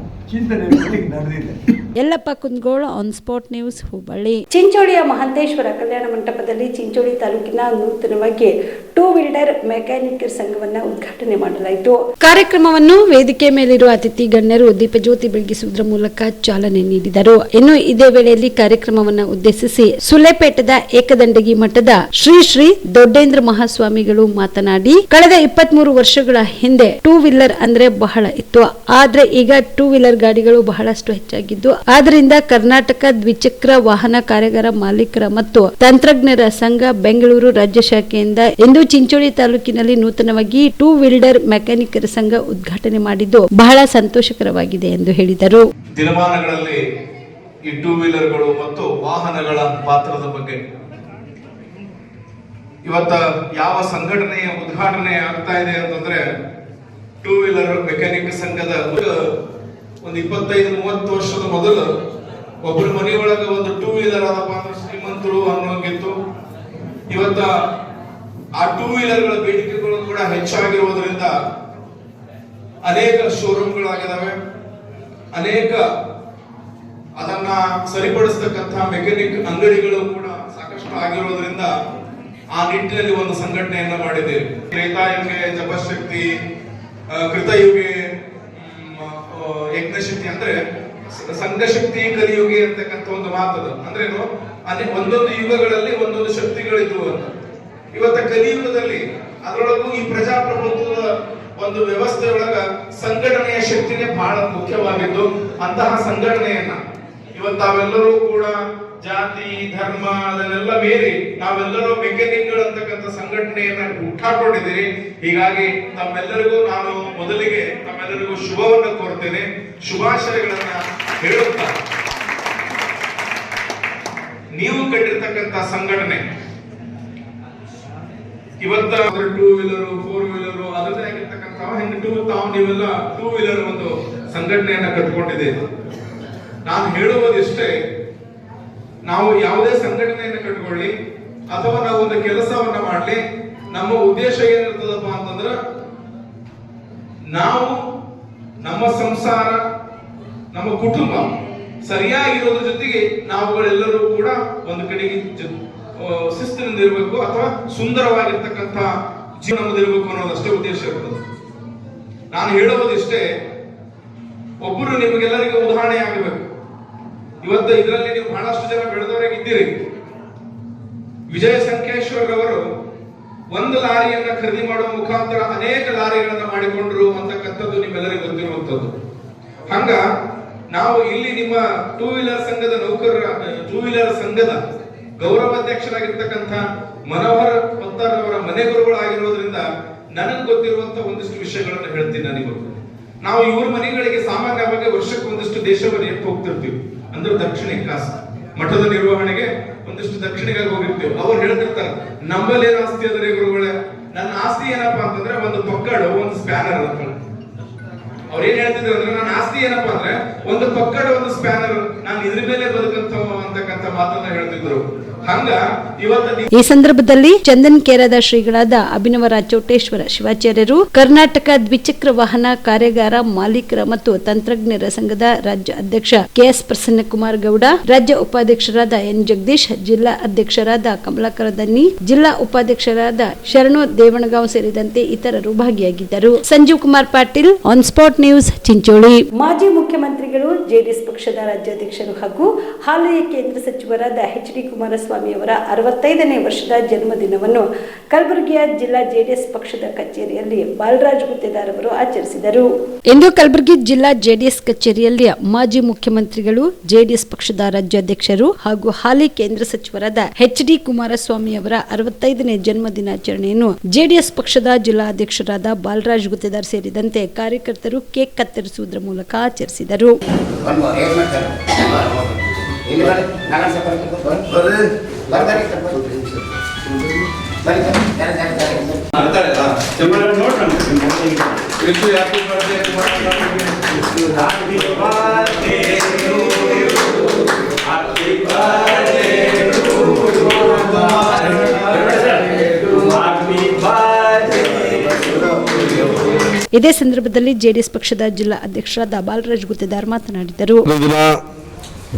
ಚಿಂತನೆ ನಡೆದಿದೆ. Yallappa Kundagol, on spot news, Hubballi. ಚಿಂಚೋಳಿಯ ಮಹಾಂತೇಶ್ವರ ಕಲ್ಯಾಣ ಮಂಟಪದಲ್ಲಿ ಚಿಂಚೋಳಿ ತಾಲೂಕಿನ ನೂತನವಾಗಿ 2 ವೀಲರ್ ಮೆಕ್ಯಾನಿಕರ್ ಸಂಘವನ್ನು ಉದ್ಘಾಟನೆ ಮಾಡಲಾಯಿತು. ಕಾರ್ಯಕ್ರಮವನ್ನು ವೇದಿಕೆ ಮೇಲಿರುವ ಅತಿಥಿ ಗಣ್ಯರು ದೀಪಜ್ಯೋತಿ ಬೆಳಗಿಸುವುದರ ಮೂಲಕ ಚಾಲನೆ ನೀಡಿದರು. ಇನ್ನು ಇದೇ ವೇಳೆಯಲ್ಲಿ ಕಾರ್ಯಕ್ರಮವನ್ನು ಉದ್ದೇಶಿಸಿ ಸುಲೇಪೇಟದ ಏಕದಂಡಗಿ ಮಠದ ಶ್ರೀ ಶ್ರೀ ದೊಡ್ಡೇಂದ್ರ ಮಹಾಸ್ವಾಮಿಗಳು ಮಾತನಾಡಿ, ಕಳೆದ 23 ವರ್ಷಗಳ ಹಿಂದೆ 2 ವೀಲರ್ ಅಂದ್ರೆ ಬಹಳ ಇತ್ತು. ಆದ್ರೆ ಈಗ 2 ವೀಲರ್ ಗಾಡಿಗಳು ಬಹಳಷ್ಟು ಹೆಚ್ಚಾಗಿದ್ದು, ಆದ್ದರಿಂದ ಕರ್ನಾಟಕ ದ್ವಿಚಕ್ರ ವಾಹನ ಕಾರ್ಯಾಗಾರ ಮಾಲೀಕರ ಮತ್ತು ತಂತ್ರಜ್ಞರ ಸಂಘ ಬೆಂಗಳೂರು ರಾಜ್ಯ ಶಾಖೆಯಿಂದ ಇಂದು ಚಿಂಚೋಳಿ ತಾಲೂಕಿನಲ್ಲಿ ನೂತನವಾಗಿ 2 ವೀಲರ್ ಮೆಕ್ಯಾನಿಕರ ಸಂಘ ಉದ್ಘಾಟನೆ ಮಾಡಿದ್ದು ಬಹಳ ಸಂತೋಷಕರವಾಗಿದೆ ಎಂದು ಹೇಳಿದರು. ದಿನಮಾನಗಳಲ್ಲಿ ಈ 2 ವೀಲರ್ಗಳು ಮತ್ತು ವಾಹನಗಳ ಪಾತ್ರದ ಬಗ್ಗೆ ಇವತ್ತ ಯಾವ ಸಂಘಟನೆಯ ಉದ್ಘಾಟನೆ ಆಗ್ತಾ ಇದೆ ಅಂತಂದ್ರೆ 2 ವೀಲರ್ ಮೆಕ್ಯಾನಿಕ್ ಸಂಘದ ಒಂದು 25-30 ವರ್ಷದ ಮೊದಲು ಒಬ್ಬರ ಮನೆಯೊಳಗೆ ಒಂದು 2 ವೀಲರ್ ಆದಪ್ಪ ಅಂದ್ರೆ ಶ್ರೀಮಂತರು ಅನ್ನೋಂಗಿತ್ತು. ಇವತ್ತ ಆ 2 ವೀಲರ್ಗಳ ಬೇಡಿಕೆಗಳು ಕೂಡ ಹೆಚ್ಚಾಗಿರುವುದರಿಂದ ಅನೇಕ ಶೋರೂಮ್ಗಳಾಗಿದ್ದಾವೆ, ಅನೇಕ ಅದನ್ನ ಸರಿಪಡಿಸತಕ್ಕಂಥ ಮೆಕ್ಯಾನಿಕ್ ಅಂಗಡಿಗಳು ಕೂಡ ಸಾಕಷ್ಟು ಆಗಿರೋದ್ರಿಂದ ಆ ನಿಟ್ಟಿನಲ್ಲಿ ಒಂದು ಸಂಘಟನೆಯನ್ನ ಮಾಡಿದ್ದೇವೆ. ತ್ರೇತಾಯುಗೆ ಜಪಶಕ್ತಿ, ಕೃತಯುಗೆ ಯಜ್ಞಶಕ್ತಿ, ಅಂದ್ರೆ ಸಂಘಶಕ್ತಿ ಕಲಿಯುಗೆ ಅಂತಕ್ಕಂಥ ಒಂದು ಮಾತದ. ಅಂದ್ರೆ ಒಂದೊಂದು ಯುಗಗಳಲ್ಲಿ ಒಂದೊಂದು ಶಕ್ತಿಗಳಿದ್ವು ಅಂತ. ಇವತ್ತ ಕಲಿಯುಗದಲ್ಲಿ ಅದರೊಳಗೂ ಈ ಪ್ರಜಾಪ್ರಭುತ್ವದ ಒಂದು ವ್ಯವಸ್ಥೆಯೊಳಗ ಸಂಘಟನೆಯ ಶಕ್ತಿನೇ ಬಹಳ ಮುಖ್ಯವಾಗಿದ್ದು, ಅಂತಹ ಸಂಘಟನೆಯನ್ನ ಇವತ್ತು ತಾವೆಲ್ಲರೂ ಕೂಡ ಜಾತಿ ಧರ್ಮ ಅದನ್ನೆಲ್ಲ ಮೀರಿ ನಾವೆಲ್ಲರೂ ಮೆಕ್ಯಾನಿಕ್ಗಳು ಅಂತಕ್ಕಂಥ ಸಂಘಟನೆಯನ್ನ ಹುಟ್ಟಾಕೊಂಡಿದ್ದೀರಿ. ಹೀಗಾಗಿ ತಮ್ಮೆಲ್ಲರಿಗೂ ನಾನು ಮೊದಲಿಗೆ ತಮ್ಮೆಲ್ಲರಿಗೂ ಶುಭವನ್ನು ಕೋರ್ತೇನೆ, ಶುಭಾಶಯಗಳನ್ನ ಹೇಳುತ್ತಾ, ನೀವು ಕಟ್ಟಿರ್ತಕ್ಕಂಥ ಸಂಘಟನೆ ಇವತ್ತ 2 ವೀಲರ್ 4 ವೀಲರ್ ಅದರದೇ ಆಗಿರ್ತಕ್ಕಂಥ ನೀವೆಲ್ಲ 2 ವೀಲರ್ ಒಂದು ಸಂಘಟನೆಯನ್ನ ಕಟ್ಕೊಂಡಿದ್ದೀರಿ. ನಾನು ಹೇಳುವುದಿಷ್ಟೇ, ನಾವು ಯಾವುದೇ ಸಂಘಟನೆಯನ್ನು ಕಟ್ಕೊಳ್ಳಿ ಅಥವಾ ನಾವು ಒಂದು ಕೆಲಸವನ್ನ ಮಾಡಲಿ, ನಮ್ಮ ಉದ್ದೇಶ ಏನಿರ್ತದಪ್ಪ ಅಂತಂದ್ರ ನಾವು ನಮ್ಮ ಸಂಸಾರ, ನಮ್ಮ ಕುಟುಂಬ ಸರಿಯಾಗಿರೋದ್ರ ಜೊತೆಗೆ ನಾವುಗಳೆಲ್ಲರೂ ಕೂಡ ಒಂದು ಕಡೆಗೆ ಶಿಸ್ತಿನಿಂದ ಇರಬೇಕು ಅಥವಾ ಸುಂದರವಾಗಿರ್ತಕ್ಕಂಥ ಜೀವನ ಇರಬೇಕು ಅನ್ನೋದಷ್ಟೇ ಉದ್ದೇಶ ಇರ್ತದೆ. ನಾನು ಹೇಳುವುದಿಷ್ಟೇ, ಒಬ್ಬರು ನಿಮಗೆಲ್ಲರಿಗೂ ಉದಾಹರಣೆ ಆಗಬೇಕು. ಇವತ್ತು ಇದರಲ್ಲಿ ನೀವು ಬಹಳಷ್ಟು ಜನ ಬೆಳೆದವರಾಗಿದ್ದೀರಿ. ವಿಜಯ ಸಂಕೇಶ್ವರ್ ಅವರು ಒಂದು ಲಾರಿಯನ್ನ ಖರೀದಿ ಮಾಡುವ ಮುಖಾಂತರ ಅನೇಕ ಲಾರಿಗಳನ್ನ ಮಾಡಿಕೊಂಡ್ರು ಅಂತಕ್ಕಂಥದ್ದು ನಿಮ್ಮೆಲ್ಲರಿಗೂ ಗೊತ್ತಿರುವಂತದ್ದು. ಹಂಗ ನಾವು ಇಲ್ಲಿ ನಿಮ್ಮ ಟೂ ವೀಲರ್ ಸಂಘದ ಗೌರವಾಧ್ಯಕ್ಷರಾಗಿರ್ತಕ್ಕಂಥ ಮನೋಹರ್ ಪತ್ತಾರ್ ಅವರ ಮನೆ ಗುರುಗಳಾಗಿರೋದ್ರಿಂದ ನನಗೆ ಗೊತ್ತಿರುವಂತ ಒಂದಿಷ್ಟು ವಿಷಯಗಳನ್ನು ಹೇಳ್ತೀನಿ ನಾನಿವತ್ತು. ನಾವು ಇವ್ರ ಮನೆಗಳಿಗೆ ಸಾಮಾನ್ಯವಾಗಿ ವರ್ಷಕ್ಕೆ ಒಂದಿಷ್ಟು ದೇಶವನ್ನು ಎಟ್ಟು ಹೋಗ್ತಿರ್ತೀವಿ. ಅಂದ್ರೆ ದಕ್ಷಿಣ ಕಾಸ ಮಠದ ನಿರ್ವಹಣೆಗೆ ಒಂದಿಷ್ಟು ದಕ್ಷಿಣೆಗಾಗಿ ಹೋಗಿರ್ತೀವಿ. ಅವ್ರು ಹೇಳ್ತಿರ್ತಾರೆ, ನಮ್ಮಲ್ಲಿ ಏನ್ ಆಸ್ತಿ ಅದ್ರಿ ಗುರುಗಳೇ, ನನ್ನ ಆಸ್ತಿ ಏನಪ್ಪಾ ಅಂತಂದ್ರೆ ಒಂದು ಪಕ್ಕಡ, ಒಂದು ಸ್ಪ್ಯಾನರ್ ಅಂತ. ಅವ್ರು ಏನ್ ಹೇಳ್ತಿದ್ರು ಅಂದ್ರೆ, ನನ್ನ ಆಸ್ತಿ ಏನಪ್ಪಾ ಅಂದ್ರೆ ಒಂದು ಪಕ್ಕಡ, ಒಂದು ಸ್ಪ್ಯಾನರ್, ನಾನು ಇದ್ರ ಮೇಲೆ ಬದುಕಂತವ ಅಂತಕ್ಕಂಥ ಮಾತನ್ನ ಹೇಳ್ತಿದ್ರು. ಹಂಗ ಇವತ್ತು ಈ ಸಂದರ್ಭದಲ್ಲಿ ಚಂದನ್ ಕೇರದ ಶ್ರೀಗಳಾದ ಅಭಿನವರ ಚೌಟೇಶ್ವರ ಶಿವಾಚಾರ್ಯರು, ಕರ್ನಾಟಕ ದ್ವಿಚಕ್ರ ವಾಹನ ಕಾರ್ಯಾಗಾರ ಮಾಲೀಕರ ಮತ್ತು ತಂತ್ರಜ್ಞರ ಸಂಘದ ರಾಜ್ಯ ಅಧ್ಯಕ್ಷ ಕೆಎಸ್ ಪ್ರಸನ್ನಕುಮಾರ್ ಗೌಡ, ರಾಜ್ಯ ಉಪಾಧ್ಯಕ್ಷರಾದ ಎನ್ ಜಗದೀಶ್, ಜಿಲ್ಲಾ ಅಧ್ಯಕ್ಷರಾದ ಕಮಲಾಕರ ದನ್ನಿ, ಜಿಲ್ಲಾ ಉಪಾಧ್ಯಕ್ಷರಾದ ಶರಣು ದೇವಣಗಾಂವ್ ಸೇರಿದಂತೆ ಇತರರು ಭಾಗಿಯಾಗಿದ್ದರು. Sanjeev Kumar Patil, on spot news, Chincholi. ಮಾಜಿ ಮುಖ್ಯಮಂತ್ರಿಗಳು, ಜೆಡಿಎಸ್ ಪಕ್ಷದ ರಾಜ್ಯಾಧ್ಯಕ್ಷರು ಹಾಗೂ ಹಾಲಿಯ ಕೇಂದ್ರ ಸಚಿವರಾದ ಎಚ್ ಡಿ ಕುಮಾರಸ್ವಾಮಿ ಅವರ 65ನೇ ವರ್ಷದ ಜನ್ಮದಿನವನ್ನು ಕಲಬುರಗಿಯ ಜಿಲ್ಲಾ ಜೆಡಿಎಸ್ ಪಕ್ಷದ ಕಚೇರಿಯಲ್ಲಿ ಬಾಲರಾಜ್ ಗುತ್ತೇದಾರ್ ಅವರು ಆಚರಿಸಿದರು. ಇಂದು ಕಲಬುರಗಿ ಜಿಲ್ಲಾ ಜೆಡಿಎಸ್ ಕಚೇರಿಯಲ್ಲಿ ಮಾಜಿ ಮುಖ್ಯಮಂತ್ರಿಗಳು, ಜೆಡಿಎಸ್ ಪಕ್ಷದ ರಾಜ್ಯಾಧ್ಯಕ್ಷರು ಹಾಗೂ ಹಾಲಿ ಕೇಂದ್ರ ಸಚಿವರಾದ ಎಚ್ ಡಿ ಕುಮಾರಸ್ವಾಮಿ ಅವರ 65ನೇ ಜನ್ಮದಿನಾಚರಣೆಯನ್ನು ಜೆಡಿಎಸ್ ಪಕ್ಷದ ಜಿಲ್ಲಾಧ್ಯಕ್ಷರಾದ ಬಾಲರಾಜ್ ಗುತ್ತೇದಾರ್ ಸೇರಿದಂತೆ ಕಾರ್ಯಕರ್ತರು ಕೇಕ್ ಕತ್ತರಿಸುವುದರ ಮೂಲಕ ಆಚರಿಸಿದರು. ಇದೇ ಸಂದರ್ಭದಲ್ಲಿ ಜೆಡಿಎಸ್ ಪಕ್ಷದ ಜಿಲ್ಲಾ ಅಧ್ಯಕ್ಷರಾದ ಬಾಲರಾಜ್ ಗುತ್ತೇದಾರ್ ಮಾತನಾಡಿದರು.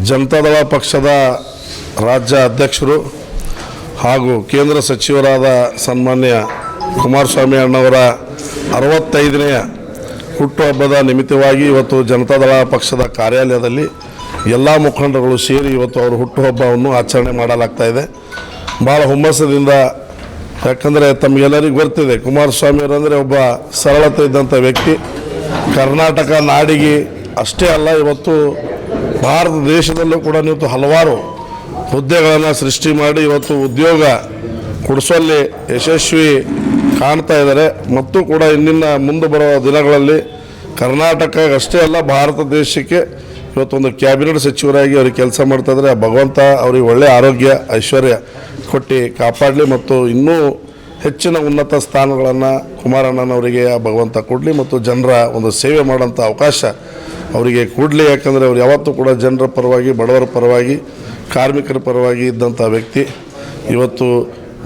ಜನತಾದಳ ಪಕ್ಷದ ರಾಜ್ಯ ಅಧ್ಯಕ್ಷರು ಹಾಗೂ ಕೇಂದ್ರ ಸಚಿವರಾದ ಸನ್ಮಾನ್ಯ ಕುಮಾರಸ್ವಾಮಿ ಅಣ್ಣವರ 65ನೇ ಹುಟ್ಟುಹಬ್ಬದ ನಿಮಿತ್ತವಾಗಿ ಇವತ್ತು ಜನತಾದಳ ಪಕ್ಷದ ಕಾರ್ಯಾಲಯದಲ್ಲಿ ಎಲ್ಲ ಮುಖಂಡರುಗಳು ಸೇರಿ ಇವತ್ತು ಅವರ ಹುಟ್ಟುಹಬ್ಬವನ್ನು ಆಚರಣೆ ಮಾಡಲಾಗ್ತಾ ಇದೆ. ಭಾಳ ಹುಮ್ಮಸ್ಸದಿಂದ, ಯಾಕಂದರೆ ತಮಗೆಲ್ಲರಿಗೂ ಗೊತ್ತಿದೆ, ಕುಮಾರಸ್ವಾಮಿ ಅವರಂದರೆ ಒಬ್ಬ ಸರಳತೆ ಇದ್ದಂಥ ವ್ಯಕ್ತಿ. ಕರ್ನಾಟಕ ನಾಡಿಗೆ ಅಷ್ಟೇ ಅಲ್ಲ, ಇವತ್ತು ಭಾರತ ದೇಶದಲ್ಲೂ ಕೂಡ ಇವತ್ತು ಹಲವಾರು ಹುದ್ದೆಗಳನ್ನು ಸೃಷ್ಟಿ ಮಾಡಿ ಇವತ್ತು ಉದ್ಯೋಗ ಕೊಡಿಸುವಲ್ಲಿ ಯಶಸ್ವಿ ಕಾಣ್ತಾ ಇದ್ದಾರೆ. ಮತ್ತು ಕೂಡ ಇನ್ನಿನ್ನ ಮುಂದೆ ಬರುವ ದಿನಗಳಲ್ಲಿ ಕರ್ನಾಟಕ ಅಷ್ಟೇ ಅಲ್ಲ, ಭಾರತ ದೇಶಕ್ಕೆ ಇವತ್ತೊಂದು ಕ್ಯಾಬಿನೆಟ್ ಸಚಿವರಾಗಿ ಅವ್ರಿಗೆ ಕೆಲಸ ಮಾಡ್ತಾಯಿದ್ದಾರೆ. ಭಗವಂತ ಅವ್ರಿಗೆ ಒಳ್ಳೆಯ ಆರೋಗ್ಯ ಐಶ್ವರ್ಯ ಕೊಟ್ಟು ಕಾಪಾಡಲಿ ಮತ್ತು ಇನ್ನೂ ಹೆಚ್ಚಿನ ಉನ್ನತ ಸ್ಥಾನಗಳನ್ನು ಕುಮಾರಣ್ಣನವರಿಗೆ ಭಗವಂತ ಕೊಡಲಿ ಮತ್ತು ಜನರ ಒಂದು ಸೇವೆ ಮಾಡೋಂಥ ಅವಕಾಶ ಅವರಿಗೆ ಕೊಡಲಿ. ಯಾಕಂದರೆ ಅವ್ರು ಯಾವತ್ತೂ ಕೂಡ ಜನರ ಪರವಾಗಿ, ಬಡವರ ಪರವಾಗಿ, ಕಾರ್ಮಿಕರ ಪರವಾಗಿ ಇದ್ದಂಥ ವ್ಯಕ್ತಿ. ಇವತ್ತು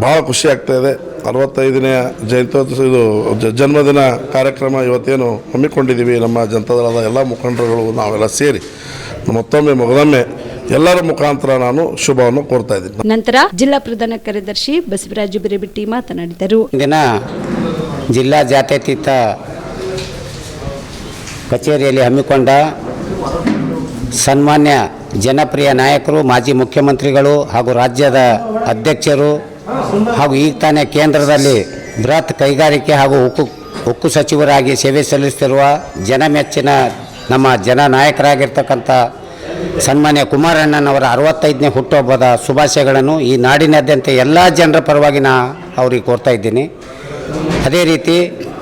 ಭಾಳ ಖುಷಿ ಆಗ್ತಾಯಿದೆ. 65ನೇ ಜಯಂತ್ಯೋತ್ಸವ ಇದು ಜನ್ಮದಿನ ಕಾರ್ಯಕ್ರಮ ಇವತ್ತೇನು ಹಮ್ಮಿಕೊಂಡಿದ್ದೀವಿ, ನಮ್ಮ ಜನತಾದಳದ ಎಲ್ಲ ಮುಖಂಡರುಗಳು ನಾವೆಲ್ಲ ಸೇರಿ ಮತ್ತೊಮ್ಮೆ ಮೊದಲೊಮ್ಮೆ ಎಲ್ಲರ ಮುಖಾಂತರ ನಾನು ಶುಭವನ್ನು ಕೋರ್ತಾ ಇದ್ದೀನಿ. ನಂತರ ಜಿಲ್ಲಾ ಪ್ರಧಾನ ಕಾರ್ಯದರ್ಶಿ ಬಸವರಾಜ ಬಿರೆಬಿಟ್ಟಿ ಮಾತನಾಡಿದರು. ದಿನ ಜಿಲ್ಲಾ ಜಾತ್ಯತೀತ ಕಚೇರಿಯಲ್ಲಿ ಹಮ್ಮಿಕೊಂಡ ಸನ್ಮಾನ್ಯ ಜನಪ್ರಿಯ ನಾಯಕರು, ಮಾಜಿ ಮುಖ್ಯಮಂತ್ರಿಗಳು ಹಾಗೂ ರಾಜ್ಯದ ಅಧ್ಯಕ್ಷರು ಹಾಗೂ ಈಗ ತಾನೇ ಕೇಂದ್ರದಲ್ಲಿ ಬೃಹತ್ ಕೈಗಾರಿಕೆ ಹಾಗೂ ಉಕ್ಕು ಸಚಿವರಾಗಿ ಸೇವೆ ಸಲ್ಲಿಸುತ್ತಿರುವ ಜನಮೆಚ್ಚಿನ ನಮ್ಮ ಜನನಾಯಕರಾಗಿರ್ತಕ್ಕಂಥ ಸನ್ಮಾನ್ಯ ಕುಮಾರಣ್ಣನವರ 65ನೇ ಹುಟ್ಟುಹಬ್ಬದ ಶುಭಾಶಯಗಳನ್ನು ಈ ನಾಡಿನಾದ್ಯಂತ ಎಲ್ಲ ಜನರ ಪರವಾಗಿ ಅವ್ರಿಗೆ ಕೋರ್ತಾ ಇದ್ದೀನಿ. ಅದೇ ರೀತಿ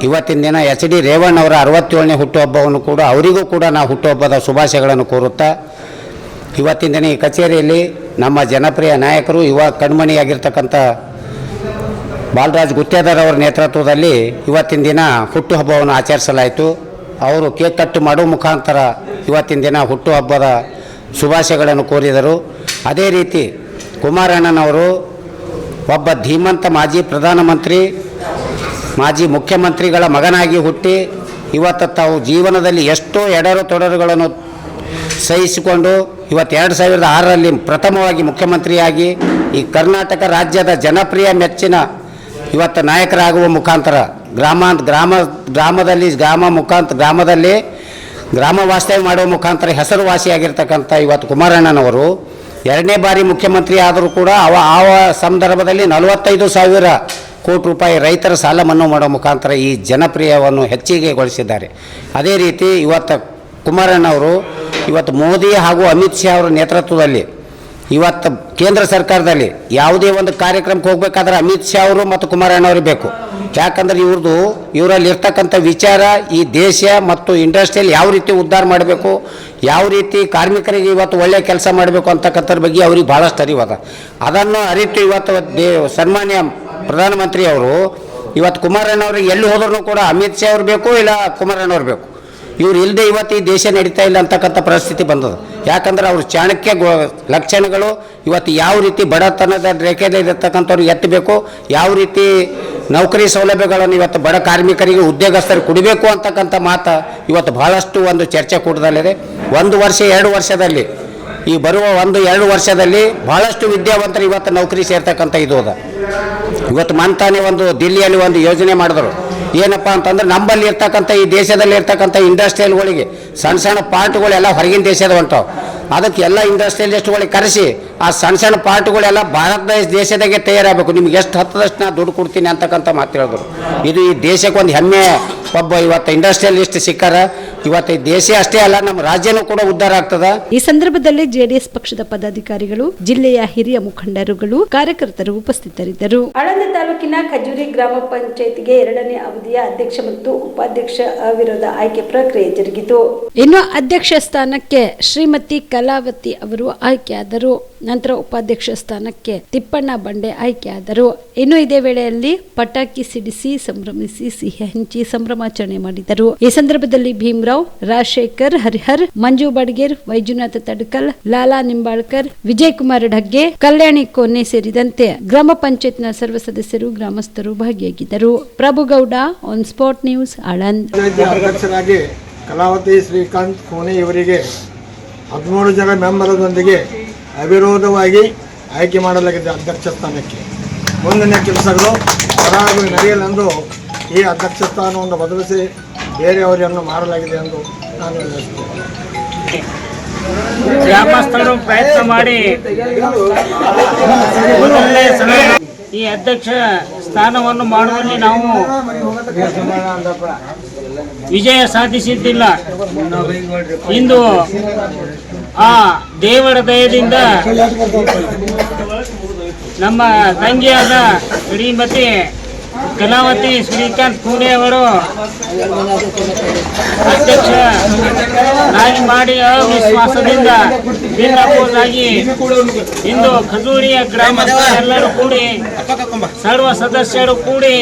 ಇವತ್ತಿನ ದಿನ ಎಚ್ ಡಿ ರೇವಣ್ಣವರ 67ನೇ ಹುಟ್ಟುಹಬ್ಬವನ್ನು ಕೂಡ ಅವರಿಗೂ ಕೂಡ ನಾವು ಹುಟ್ಟುಹಬ್ಬದ ಶುಭಾಶಯಗಳನ್ನು ಕೋರುತ್ತಾ, ಇವತ್ತಿನ ದಿನ ಈ ಕಚೇರಿಯಲ್ಲಿ ನಮ್ಮ ಜನಪ್ರಿಯ ನಾಯಕರು, ಯುವ ಕಣ್ಮಣಿಯಾಗಿರ್ತಕ್ಕಂಥ ಬಾಲರಾಜ್ ಗುತ್ತೇದಾರ್ ಅವರ ನೇತೃತ್ವದಲ್ಲಿ ಇವತ್ತಿನ ದಿನ ಹುಟ್ಟುಹಬ್ಬವನ್ನು ಆಚರಿಸಲಾಯಿತು. ಅವರು ಕೇಕ್ ಕಟ್ ಮಾಡುವ ಮುಖಾಂತರ ಇವತ್ತಿನ ದಿನ ಹುಟ್ಟುಹಬ್ಬದ ಶುಭಾಶಯಗಳನ್ನು ಕೋರಿದರು. ಅದೇ ರೀತಿ ಕುಮಾರಣ್ಣನವರು ಒಬ್ಬ ಧೀಮಂತ ಮಾಜಿ ಪ್ರಧಾನಮಂತ್ರಿ, ಮಾಜಿ ಮುಖ್ಯಮಂತ್ರಿಗಳ ಮಗನಾಗಿ ಹುಟ್ಟಿ ಇವತ್ತು ತಾವು ಜೀವನದಲ್ಲಿ ಎಷ್ಟೋ ಎಡರು ತೊಡರುಗಳನ್ನು ಸಹಿಸಿಕೊಂಡು ಇವತ್ತು 2006ರಲ್ಲಿ ಪ್ರಥಮವಾಗಿ ಮುಖ್ಯಮಂತ್ರಿಯಾಗಿ ಈ ಕರ್ನಾಟಕ ರಾಜ್ಯದ ಜನಪ್ರಿಯ ಮೆಚ್ಚಿನ ಇವತ್ತು ನಾಯಕರಾಗುವ ಮುಖಾಂತರ ಗ್ರಾಮದಲ್ಲಿ ಗ್ರಾಮ ವಾಸ್ತವ್ಯ ಮಾಡುವ ಮುಖಾಂತರ ಹೆಸರುವಾಸಿಯಾಗಿರ್ತಕ್ಕಂಥ ಇವತ್ತು ಕುಮಾರಣ್ಣನವರು 2ನೇ ಬಾರಿ ಮುಖ್ಯಮಂತ್ರಿ ಆದರೂ ಕೂಡ ಆ ಸಂದರ್ಭದಲ್ಲಿ 45,000 ಕೋಟಿ ರೂಪಾಯಿ ರೈತರ ಸಾಲ ಮನ್ನಾ ಮಾಡೋ ಮುಖಾಂತರ ಈ ಜನಪ್ರಿಯವನ್ನು ಹೆಚ್ಚಿಗೆಗೊಳಿಸಿದ್ದಾರೆ. ಅದೇ ರೀತಿ ಇವತ್ತು ಕುಮಾರಣ್ಣವರು ಇವತ್ತು ಮೋದಿ ಹಾಗೂ ಅಮಿತ್ ಶಾ ಅವರ ನೇತೃತ್ವದಲ್ಲಿ ಇವತ್ತು ಕೇಂದ್ರ ಸರ್ಕಾರದಲ್ಲಿ ಯಾವುದೇ ಒಂದು ಕಾರ್ಯಕ್ರಮಕ್ಕೆ ಹೋಗಬೇಕಾದ್ರೆ ಅಮಿತ್ ಶಾ ಅವರು ಮತ್ತು ಕುಮಾರಣ್ಣವರು ಬೇಕು. ಯಾಕಂದರೆ ಇವರಲ್ಲಿ ಇರ್ತಕ್ಕಂಥ ವಿಚಾರ ಈ ದೇಶ ಮತ್ತು ಇಂಡಸ್ಟ್ರಿಯಲ್ ಯಾವ ರೀತಿ ಉದ್ಧಾರ ಮಾಡಬೇಕು, ಯಾವ ರೀತಿ ಕಾರ್ಮಿಕರಿಗೆ ಇವತ್ತು ಒಳ್ಳೆಯ ಕೆಲಸ ಮಾಡಬೇಕು ಅಂತಕ್ಕಂಥದ್ರ ಬಗ್ಗೆ ಅವ್ರಿಗೆ ಭಾಳಷ್ಟು ಅರಿವದ. ಅದನ್ನು ಅರಿತು ಇವತ್ತು ಸನ್ಮಾನ್ಯ ಪ್ರಧಾನಮಂತ್ರಿಯವರು ಇವತ್ತು ಕುಮಾರಣ್ಣವ್ರಿಗೆ ಎಲ್ಲಿ ಹೋದ್ರೂ ಕೂಡ ಅಮಿತ್ ಶಾ ಅವ್ರು ಬೇಕು, ಇಲ್ಲ ಕುಮಾರಣ್ಣವ್ರು ಬೇಕು. ಇವ್ರು ಇಲ್ಲದೆ ಇವತ್ತು ಈ ದೇಶ ನಡೀತಾ ಇಲ್ಲ ಅಂತಕ್ಕಂಥ ಪರಿಸ್ಥಿತಿ ಬಂದದ್ದು. ಯಾಕಂದ್ರೆ ಅವ್ರ ಚಾಣಕ್ಯ ಲಕ್ಷಣಗಳು ಇವತ್ತು ಯಾವ ರೀತಿ ಬಡತನದ ರೇಖೆಯಲ್ಲಿರ್ತಕ್ಕಂಥವ್ರು ಎತ್ತಬೇಕು, ಯಾವ ರೀತಿ ನೌಕರಿ ಸೌಲಭ್ಯಗಳನ್ನು ಇವತ್ತು ಬಡ ಕಾರ್ಮಿಕರಿಗೆ ಉದ್ಯೋಗಸ್ಥರು ಕೊಡಬೇಕು ಅಂತಕ್ಕಂಥ ಮಾತು ಇವತ್ತು ಭಾಳಷ್ಟು ಒಂದು ಚರ್ಚೆ ಕೂಟದಲ್ಲಿದೆ. 1 ವರ್ಷ 2 ವರ್ಷದಲ್ಲಿ ಈ ಬರುವ 1-2 ವರ್ಷದಲ್ಲಿ ಭಾಳಷ್ಟು ವಿದ್ಯಾವಂತರು ಇವತ್ತು ನೌಕರಿ ಸೇರ್ತಕ್ಕಂಥ ಇದು ಅದ. ಇವತ್ತು ಮಂತಾನೆ ಒಂದು ದಿಲ್ಲಿಯಲ್ಲಿ ಒಂದು ಯೋಜನೆ ಮಾಡಿದ್ರು. ಏನಪ್ಪ ಅಂತಂದ್ರೆ ನಮ್ಮಲ್ಲಿ ಇರ್ತಕ್ಕಂಥ ಈ ದೇಶದಲ್ಲಿ ಇರ್ತಕ್ಕಂಥ ಇಂಡಸ್ಟ್ರಿಯಲ್ಗಳಿಗೆ ಸಣ್ಣ ಪಾರ್ಟ್ಗಳೆಲ್ಲ ಹೊರಗಿನ ದೇಶದ ಹೊಂಟವು. ಅದಕ್ಕೆ ಎಲ್ಲ ಇಂಡಸ್ಟ್ರಿಯಲಿಸ್ಟ್ಗಳಿಗೆ ಕರೆಸಿ ಆ ಸಣ್ಣ ಪಾರ್ಟ್ಗಳೆಲ್ಲ ಭಾರತ ದೇಶದಾಗೆ ತಯಾರಾಗಬೇಕು, ನಿಮ್ಗೆ ಎಷ್ಟು ಹತ್ತದಷ್ಟು ನಾ ದುಡ್ಡು ಕೊಡ್ತೀನಿ ಅಂತಕ್ಕಂಥ ಮಾತು ಹೇಳಿದ್ರು. ಇದು ಈ ದೇಶಕ್ಕೆ ಒಂದು ಹೆಮ್ಮೆ. ಒಬ್ಬ ಇವತ್ತು ಇಂಡಸ್ಟ್ರಿಯಲಿಸ್ಟ್ ಸಿಕ್ಕಾರ, ಇವತ್ತು ಈ ದೇಶ ಅಷ್ಟೇ ಅಲ್ಲ ನಮ್ಮ ರಾಜ್ಯನೂ ಕೂಡ ಉದ್ಧಾರ ಆಗ್ತದ. ಈ ಸಂದರ್ಭದಲ್ಲಿ ಜೆಡಿಎಸ್ ಪಕ್ಷದ ಪದಾಧಿಕಾರಿಗಳು, ಜಿಲ್ಲೆಯ ಹಿರಿಯ ಮುಖಂಡರುಗಳು, ಕಾರ್ಯಕರ್ತರು ಉಪಸ್ಥಿತರಿದ್ದರು. ಆಳಂದ ತಾಲೂಕಿನ ಖಜೂರಿ ಗ್ರಾಮ ಪಂಚಾಯತ್ಗೆ 2ನೇ ಅವಧಿಯ ಅಧ್ಯಕ್ಷ ಮತ್ತು ಉಪಾಧ್ಯಕ್ಷ ಅವಿರೋಧ ಆಯ್ಕೆ ಪ್ರಕ್ರಿಯೆ ಜರುಗಿತು. ಇನ್ನು ಅಧ್ಯಕ್ಷ ಸ್ಥಾನಕ್ಕೆ ಶ್ರೀಮತಿ ಕಲಾವತಿ ಅವರು ಆಯ್ಕೆಯಾದರು. ನಂತರ ಉಪಾಧ್ಯಕ್ಷ ಸ್ಥಾನಕ್ಕೆ ತಿಪ್ಪಣ್ಣ ಬಂಡೆ ಆಯ್ಕೆಯಾದರು. ಇನ್ನು ಇದೇ ವೇಳೆಯಲ್ಲಿ ಪಟಾಕಿ ಸಿಡಿಸಿ ಸಂಭ್ರಮಿಸಿ ಸಿಹಿ ಹಂಚಿ ಸಂಭ್ರಮಾಚರಣೆ ಮಾಡಿದರು. ಈ ಸಂದರ್ಭದಲ್ಲಿ ಭೀಮರಾವ್, ರಾಜಶೇಖರ್, ಹರಿಹರ್, ಮಂಜು ಬಡ್ಗೇರ್, ವೈಜುನಾಥ ತಡ್ಕಲ್, ಲಾಲಾ ನಿಂಬಾಳ್ಕರ್, ವಿಜಯಕುಮಾರ್ ಢಗ್ಗೆ, ಕಲ್ಯಾಣಿ ಕೋನೆ ಸೇರಿದಂತೆ ಗ್ರಾಮ ಪಂಚಾಯತ್ನ ಸರ್ವ ಸದಸ್ಯರು, ಗ್ರಾಮಸ್ಥರು ಭಾಗಿಯಾಗಿದ್ದರು. Prabhugouda, on spot news, Aland. ಅಧ್ಯಕ್ಷರಾಗಿ ಕಲಾವತಿ ಶ್ರೀಕಾಂತ್ ಕೋನೆ ಇವರಿಗೆ 13 ಜನ ಮೆಂಬರ್ದೊಂದಿಗೆ ಅವಿರೋಧವಾಗಿ ಆಯ್ಕೆ ಮಾಡಲಾಗಿದೆ ಅಧ್ಯಕ್ಷ ಸ್ಥಾನಕ್ಕೆ. ಮುಂದಿನ ಕೆಲಸಗಳು ಹೊರಗೆ ನಡೆಯಲೆಂದು ಈ ಅಧ್ಯಕ್ಷ ಸ್ಥಾನವನ್ನು ಬದಲಿಸಿ ಬೇರೆಯವರನ್ನು ಮಾಡಲಾಗಿದೆ ಎಂದು ನಾನು ಹೇಳುತ್ತೇನೆ. ಗ್ರಾಮಸ್ಥರು ಪ್ರಯತ್ನ ಮಾಡಿ ಮೊದಲನೇ ಸಲ ಈ ಅಧ್ಯಕ್ಷ ಸ್ಥಾನವನ್ನು ಮಾಡುವಲ್ಲಿ ನಾವು ವಿಜಯ ಸಾಧಿಸಿದ್ದಿಲ್ಲ. ಇಂದು ಆ ದೇವರ ದಯದಿಂದ ನಮ್ಮ ತಂಗಿಯಾದ ಶ್ರೀಮತಿ ಕಲಾವತಿ ಶ್ರೀಕಾಂತ್ ಕೋನೆ ಅವರು ಅಧ್ಯಕ್ಷ ಮಾಡಿ ಅವಿಶ್ವಾಸದಿಂದ ಭಿನ್ನಪೂರ್ಣಾಗಿ ಇಂದು ಖಜೂರಿಯ ಗ್ರಾಮದ ಎಲ್ಲರೂ ಕೂಡಿ ಸರ್ವ ಸದಸ್ಯರು ಕೂಡಿ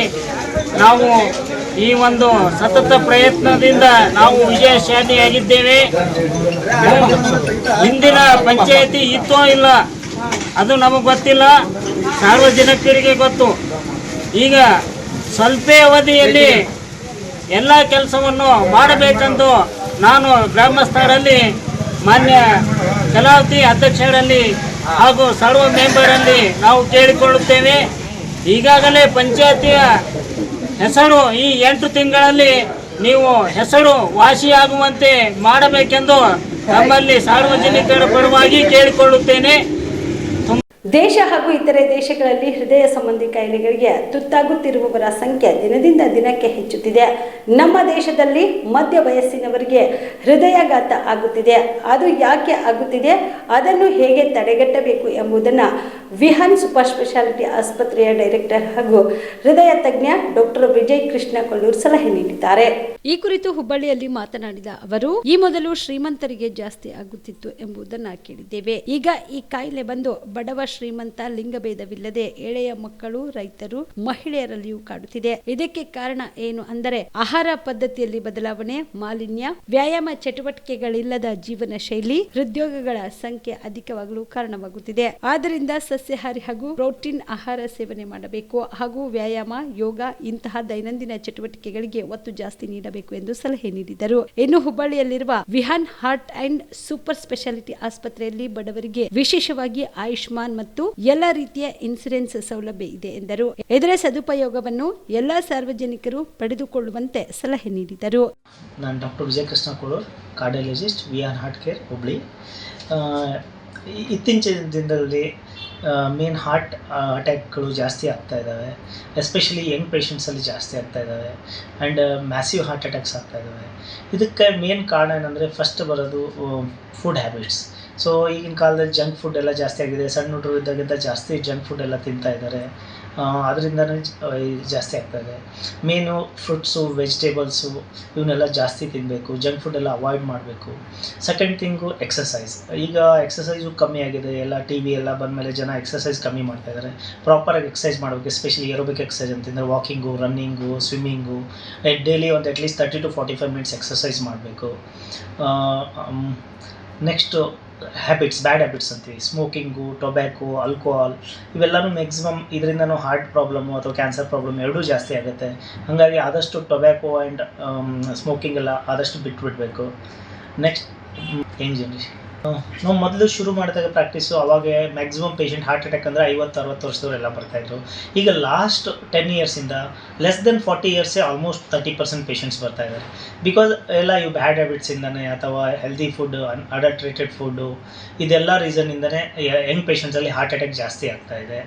ನಾವು ಈ ಒಂದು ಸತತ ಪ್ರಯತ್ನದಿಂದ ನಾವು ವಿಜಯಶಾಲಿಯಾಗಿದ್ದೇವೆ. ಹಿಂದಿನ ಪಂಚಾಯತಿ ಇತ್ತೋ ಇಲ್ಲ ಅದು ನಮಗೆ ಗೊತ್ತಿಲ್ಲ, ಸಾರ್ವಜನಿಕರಿಗೆ ಗೊತ್ತು. ಈಗ ಸ್ವಲ್ಪ ಅವಧಿಯಲ್ಲಿ ಎಲ್ಲ ಕೆಲಸವನ್ನು ಮಾಡಬೇಕೆಂದು ನಾನು ಗ್ರಾಮಸ್ಥರಲ್ಲಿ, ಮಾನ್ಯ ಕಲಾವತಿ ಅಧ್ಯಕ್ಷರಲ್ಲಿ ಹಾಗೂ ಸರ್ವ ಮೆಂಬರಲ್ಲಿ ನಾವು ಕೇಳಿಕೊಳ್ಳುತ್ತೇವೆ. ಈಗಾಗಲೇ ಪಂಚಾಯತಿಯ ಹೆಸರು ಈ 8 ತಿಂಗಳಲ್ಲಿ ನೀವು ಹೆಸರು ವಾಸಿಯಾಗುವಂತೆ ಮಾಡಬೇಕೆಂದು ನಮ್ಮಲ್ಲಿ ಸಾರ್ವಜನಿಕರ ಪರವಾಗಿ ಕೇಳಿಕೊಳ್ಳುತ್ತೇನೆ. ದೇಶ ಹಾಗೂ ಇತರೆ ದೇಶಗಳಲ್ಲಿ ಹೃದಯ ಸಂಬಂಧಿ ಕಾಯಿಲೆಗಳಿಗೆ ತುತ್ತಾಗುತ್ತಿರುವವರ ಸಂಖ್ಯೆ ದಿನದಿಂದ ದಿನಕ್ಕೆ ಹೆಚ್ಚುತ್ತಿದೆ. ನಮ್ಮ ದೇಶದಲ್ಲಿ ಮಧ್ಯ ವಯಸ್ಸಿನವರಿಗೆ ಹೃದಯಾಘಾತ ಆಗುತ್ತಿದೆ. ಅದು ಯಾಕೆ ಆಗುತ್ತಿದೆ, ಅದನ್ನು ಹೇಗೆ ತಡೆಗಟ್ಟಬೇಕು ಎಂಬುದನ್ನು ವಿಹಾನ್ ಸೂಪರ್ ಸ್ಪೆಷಾಲಿಟಿ ಆಸ್ಪತ್ರೆಯ ಡೈರೆಕ್ಟರ್ ಹಾಗೂ ಹೃದಯ ತಜ್ಞ ಡಾಕ್ಟರ್ ವಿಜಯ್ ಕೃಷ್ಣ ಕೊಲ್ಲೂರ್ ಸಲಹೆ ನೀಡಿದ್ದಾರೆ. ಈ ಕುರಿತು ಹುಬ್ಬಳ್ಳಿಯಲ್ಲಿ ಮಾತನಾಡಿದ ಅವರು, ಈ ಮೊದಲು ಶ್ರೀಮಂತರಿಗೆ ಜಾಸ್ತಿ ಆಗುತ್ತಿತ್ತು ಎಂಬುದನ್ನ ಕೇಳಿದ್ದೇವೆ. ಈಗ ಈ ಕಾಯಿಲೆ ಬಂದು ಬಡವ ಶ್ರೀಮಂತ ಲಿಂಗಭೇದವಿಲ್ಲದೆ ಎಳೆಯ ಮಕ್ಕಳು, ರೈತರು, ಮಹಿಳೆಯರಲ್ಲಿಯೂ ಕಾಡುತ್ತಿದೆ. ಇದಕ್ಕೆ ಕಾರಣ ಏನು ಅಂದರೆ ಆಹಾರ ಪದ್ಧತಿಯಲ್ಲಿ ಬದಲಾವಣೆ, ಮಾಲಿನ್ಯ, ವ್ಯಾಯಾಮ ಚಟುವಟಿಕೆಗಳಿಲ್ಲದ ಜೀವನ ಶೈಲಿ, ಹೃದ್ರೋಗಗಳ ಸಂಖ್ಯೆ ಅಧಿಕವಾಗಲು ಕಾರಣವಾಗುತ್ತಿದೆ. ಆದ್ದರಿಂದ ಸಸ್ಯಾಹಾರಿ ಹಾಗೂ ಪ್ರೋಟೀನ್ ಆಹಾರ ಸೇವನೆ ಮಾಡಬೇಕು ಹಾಗೂ ವ್ಯಾಯಾಮ, ಯೋಗ ಇಂತಹ ದೈನಂದಿನ ಚಟುವಟಿಕೆಗಳಿಗೆ ಒತ್ತು ಜಾಸ್ತಿ ನೀಡಬೇಕು ಎಂದು ಸಲಹೆ ನೀಡಿದರು. ಇನ್ನು ಹುಬ್ಬಳ್ಳಿಯಲ್ಲಿರುವ Vihaan heart and super speciality ಆಸ್ಪತ್ರೆಯಲ್ಲಿ ಬಡವರಿಗೆ ವಿಶೇಷವಾಗಿ ಆಯುಷ್ಮಾನ್ ಮತ್ತು ಎಲ್ಲ ರೀತಿಯ ಇನ್ಸೂರೆನ್ಸ್ ಸೌಲಭ್ಯ ಇದೆ ಎಂದರು. ಇದರ ಸದುಪಯೋಗವನ್ನು ಎಲ್ಲ ಸಾರ್ವಜನಿಕರು ಪಡೆದುಕೊಳ್ಳುವಂತೆ ಸಲಹೆ ನೀಡಿದರು. ನಾನು doctor Vijaya Krishna Kolur, cardiologist, Vihaan heart care, Hubli. ಇತ್ತೀಚಿನ ದಿನದಲ್ಲಿ ಮೇನ್ ಹಾರ್ಟ್ ಅಟ್ಯಾಕ್ಗಳು ಜಾಸ್ತಿ ಆಗ್ತಾ ಇದ್ದಾವೆ. ಎಸ್ಪೆಷಲಿ ಯಂಗ್ ಪೇಷಂಟ್ಸಲ್ಲಿ ಜಾಸ್ತಿ ಆಗ್ತಾ ಇದ್ದಾವೆ ಆ್ಯಂಡ್ ಮ್ಯಾಸಿವ್ ಹಾರ್ಟ್ ಅಟ್ಯಾಕ್ಸ್ ಆಗ್ತಾ ಇದ್ದಾವೆ. ಇದಕ್ಕೆ ಮೇನ್ ಕಾರಣ ಏನಂದರೆ ಫಸ್ಟ್ ಬರೋದು ಫುಡ್ ಹ್ಯಾಬಿಟ್ಸ್. ಸೊ ಈಗಿನ ಕಾಲದಲ್ಲಿ ಜಂಕ್ ಫುಡ್ ಎಲ್ಲ ಜಾಸ್ತಿ ಆಗಿದೆ. ಸಣ್ಣ ಹುಡುಗರು ಇದ್ದಾಗಿಂತ ಜಾಸ್ತಿ ಜಂಕ್ ಫುಡ್ ಎಲ್ಲ ತಿಂತಾ ಇದ್ದಾರೆ. ಅದರಿಂದನೇ ಜಾಸ್ತಿ ಆಗ್ತಾಯಿದೆ. ಮೇನು ಫ್ರೂಟ್ಸು, ವೆಜಿಟೇಬಲ್ಸು ಇವನ್ನೆಲ್ಲ ಜಾಸ್ತಿ ತಿನ್ನಬೇಕು. ಜಂಕ್ ಫುಡ್ ಎಲ್ಲ ಅವಾಯ್ಡ್ ಮಾಡಬೇಕು. Second thing exercise. ಈಗ ಎಕ್ಸಸೈಸು ಕಮ್ಮಿ ಆಗಿದೆ. ಎಲ್ಲ ಟಿ ವಿ ಎಲ್ಲ ಬಂದಮೇಲೆ ಜನ ಎಕ್ಸಸೈಸ್ ಕಮ್ಮಿ ಮಾಡ್ತಾಯಿದ್ದಾರೆ. ಪ್ರಾಪರಾಗಿ ಎಕ್ಸಸೈಸ್ ಮಾಡಬೇಕು. ಎಸ್ಪೆಷಲಿ ಏರೋಬಿಕ್ ಎಕ್ಸಸೈಸ್ ಅಂತಂದರೆ ವಾಕಿಂಗು, ರನ್ನಿಂಗು, ಸ್ವಿಮ್ಮಿಂಗು, ಡೈಲಿ ಒಂದು ಅಟ್ಲೀಸ್ಟ್ 30 to 45 minutes ಎಕ್ಸಸೈಸ್ ಮಾಡಬೇಕು. ನೆಕ್ಸ್ಟು ಹ್ಯಾಬಿಟ್ಸ್, ಬ್ಯಾಡ್ ಹ್ಯಾಬಿಟ್ಸ್ ಅಂತೀವಿ. ಸ್ಮೋಕಿಂಗು, ಟೊಬ್ಯಾಕೊ, ಆಲ್ಕೋಹಾಲ್ ಇವೆಲ್ಲನೂ ಮ್ಯಾಕ್ಸಿಮಮ್ ಇದರಿಂದನೂ ಹಾರ್ಟ್ ಪ್ರಾಬ್ಲಮ್ಮು ಅಥವಾ ಕ್ಯಾನ್ಸರ್ ಪ್ರಾಬ್ಲಮ್ ಎರಡೂ ಜಾಸ್ತಿ ಆಗುತ್ತೆ. ಹಾಗಾಗಿ ಆದಷ್ಟು ಟೊಬ್ಯಾಕೊ ಆ್ಯಂಡ್ ಸ್ಮೋಕಿಂಗ್ ಎಲ್ಲ ಆದಷ್ಟು ಬಿಟ್ಬಿಡಬೇಕು. ನೆಕ್ಸ್ಟ್ ಯಂಗ್ ಜನರೇಷನ್, ನಾವು ಮೊದಲು ಶುರು ಮಾಡಿದಾಗ ಪ್ರಾಕ್ಟೀಸು ಅವಾಗ ಮ್ಯಾಕ್ಸಿಮಮ್ ಪೇಷಂಟ್ ಹಾರ್ಟ್ ಅಟ್ಯಾಕ್ ಅಂದರೆ 50-60 ವರ್ಷದವರೆಲ್ಲ ಬರ್ತಾಯಿದ್ರು. ಈಗ ಲಾಸ್ಟ್ 10 yearsಯಿಂದ less than 40 years almost 30% patients ಬರ್ತಾಯಿದ್ದಾರೆ. ಬಿಕಾಸ್ ಎಲ್ಲ ಇವು ಬ್ಯಾಡ್ ಹ್ಯಾಬಿಟ್ಸಿಂದನೇ ಅಥವಾ ಹೆಲ್ದಿ ಫುಡ್, ಅಡಲ್ಟ್ರೇಟೆಡ್ ಫುಡ್ಡು ಇದೆಲ್ಲ ರೀಸನ್ನಿಂದನೇ ಯಂಗ್ ಪೇಷಂಟ್ಸಲ್ಲಿ ಹಾರ್ಟ್ ಅಟ್ಯಾಕ್ ಜಾಸ್ತಿ ಆಗ್ತಾಯಿದೆ.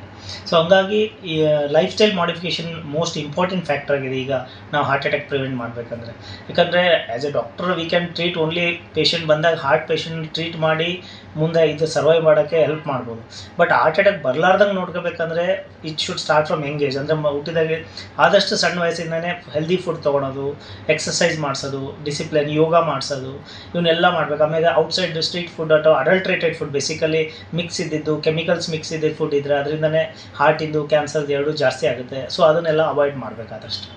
ಸೊ ಹಂಗಾಗಿ ಈ lifestyle modification most important factor ಆಗಿದೆ ಈಗ ನಾವು ಹಾರ್ಟ್ ಅಟ್ಯಾಕ್ ಪ್ರಿವೆಂಟ್ ಮಾಡಬೇಕಂದ್ರೆ. ಯಾಕಂದರೆ as a doctor we can treat only patient ಬಂದಾಗ ಹಾರ್ಟ್ ಪೇಷಂಟ್ ಟ್ರೀಟ್ ಮಾಡಿ ಮುಂದೆ ಇದು ಸರ್ವೈವ್ ಮಾಡೋಕ್ಕೆ ಹೆಲ್ಪ್ ಮಾಡ್ಬೋದು. ಬಟ್ ಹಾರ್ಟ್ ಅಟ್ಯಾಕ್ ಬರಲಾರ್ದಂಗೆ ನೋಡ್ಕೋಬೇಕಂದ್ರೆ it should start from young age. ಅಂದರೆ ಹುಟ್ಟಿದಾಗೆ ಆದಷ್ಟು ಸಣ್ಣ ವಯಸ್ಸಿಂದನೇ ಹೆಲ್ದಿ ಫುಡ್ ತೊಗೊಳೋದು, ಎಕ್ಸಸೈಸ್ ಮಾಡಿಸೋದು, ಡಿಸಿಪ್ಲಿನ್, ಯೋಗ ಮಾಡಿಸೋದು ಇವನ್ನೆಲ್ಲ ಮಾಡಬೇಕು. ಆಮೇಲೆ ಔಟ್ಸೈಡ್ ಸ್ಟ್ರೀಟ್ ಫುಡ್ ಅಥವಾ ಅಡಲ್ಟ್ರೇಟೆಡ್ ಫುಡ್, ಬೇಸಿಕಲಿ ಮಿಕ್ಸ್ ಇದ್ದಿದ್ದು, ಕೆಮಿಕಲ್ಸ್ ಮಿಕ್ಸ್ ಇದ್ದಿದ್ದು ಫುಡ್ ಇದ್ದರೆ ಅದರಿಂದನೇ ಹಾರ್ಟಿಂದು, ಕ್ಯಾನ್ಸರ್ದು ಎರಡೂ ಜಾಸ್ತಿ ಆಗುತ್ತೆ. ಸೊ ಅದನ್ನೆಲ್ಲ ಅವಾಯ್ಡ್ ಮಾಡಬೇಕಾದಷ್ಟು.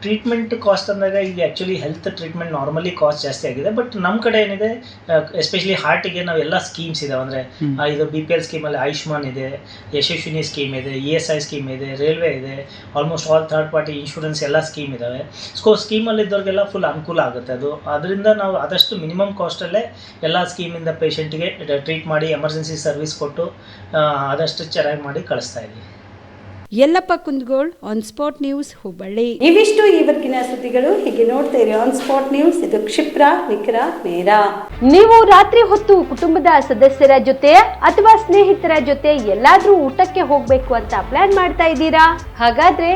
ಟ್ರೀಟ್ಮೆಂಟ್ ಕಾಸ್ಟ್ ಅಂದಾಗ ಈಗ actually health treatment normally cost ಜಾಸ್ತಿ ಆಗಿದೆ. ಬಟ್ ನಮ್ಮ ಕಡೆ ಏನಿದೆ, ಎಸ್ಪೆಷಲಿ ಹಾರ್ಟಿಗೆ ನಾವೆಲ್ಲ ಸ್ಕೀಮ್ಸ್ ಇದಾವೆ. ಅಂದರೆ ಇದು BPL ಸ್ಕೀಮಲ್ಲಿ ಆಯುಷ್ಮಾನ್ ಇದೆ, ಯಶಸ್ವಿನಿ ಸ್ಕೀಮ್ ಇದೆ, ESI ಸ್ಕೀಮ್ ಇದೆ, ರೈಲ್ವೆ ಇದೆ, almost all third party insurance ಎಲ್ಲ ಸ್ಕೀಮ್ ಇದ್ದಾವೆ. ಸ್ಕೀಮಲ್ಲಿ ಇದ್ದವ್ರಿಗೆಲ್ಲ ಫುಲ್ ಅನುಕೂಲ ಆಗುತ್ತೆ ಅದು. ಅದರಿಂದ ನಾವು ಆದಷ್ಟು ಮಿನಿಮಮ್ ಕಾಸ್ಟಲ್ಲೇ ಎಲ್ಲ ಸ್ಕೀಮಿಂದ ಪೇಷಂಟ್ಗೆ ಟ್ರೀಟ್ ಮಾಡಿ ಎಮರ್ಜೆನ್ಸಿ ಸರ್ವಿಸ್ ಕೊಟ್ಟು ಆದಷ್ಟು ಚೆನ್ನಾಗಿ ಮಾಡಿ ಕಳಿಸ್ತಾ ಇದ್ದೀವಿ. Yallappa Kundgol, on spot news, Hubballi. ಇವಿಷ್ಟು ಈವರೆಗಿನ ಸುದ್ದಿಗಳು. ಹೀಗೆ ನೋಡ್ತಾ ಇರಿ ಆನ್ ಸ್ಪಾಟ್ ನ್ಯೂಸ್. ಇದು ಕ್ಷಿಪ್ರ, ನಿಖರ, ನೇರ. ನೀವು ರಾತ್ರಿ ಹೊತ್ತು ಕುಟುಂಬದ ಸದಸ್ಯರ ಜೊತೆ ಅಥವಾ ಸ್ನೇಹಿತರ ಜೊತೆ ಎಲ್ಲಾದ್ರೂ ಊಟಕ್ಕೆ ಹೋಗ್ಬೇಕು ಅಂತ ಪ್ಲಾನ್ ಮಾಡ್ತಾ ಇದ್ದೀರಾ? ಹಾಗಾದ್ರೆ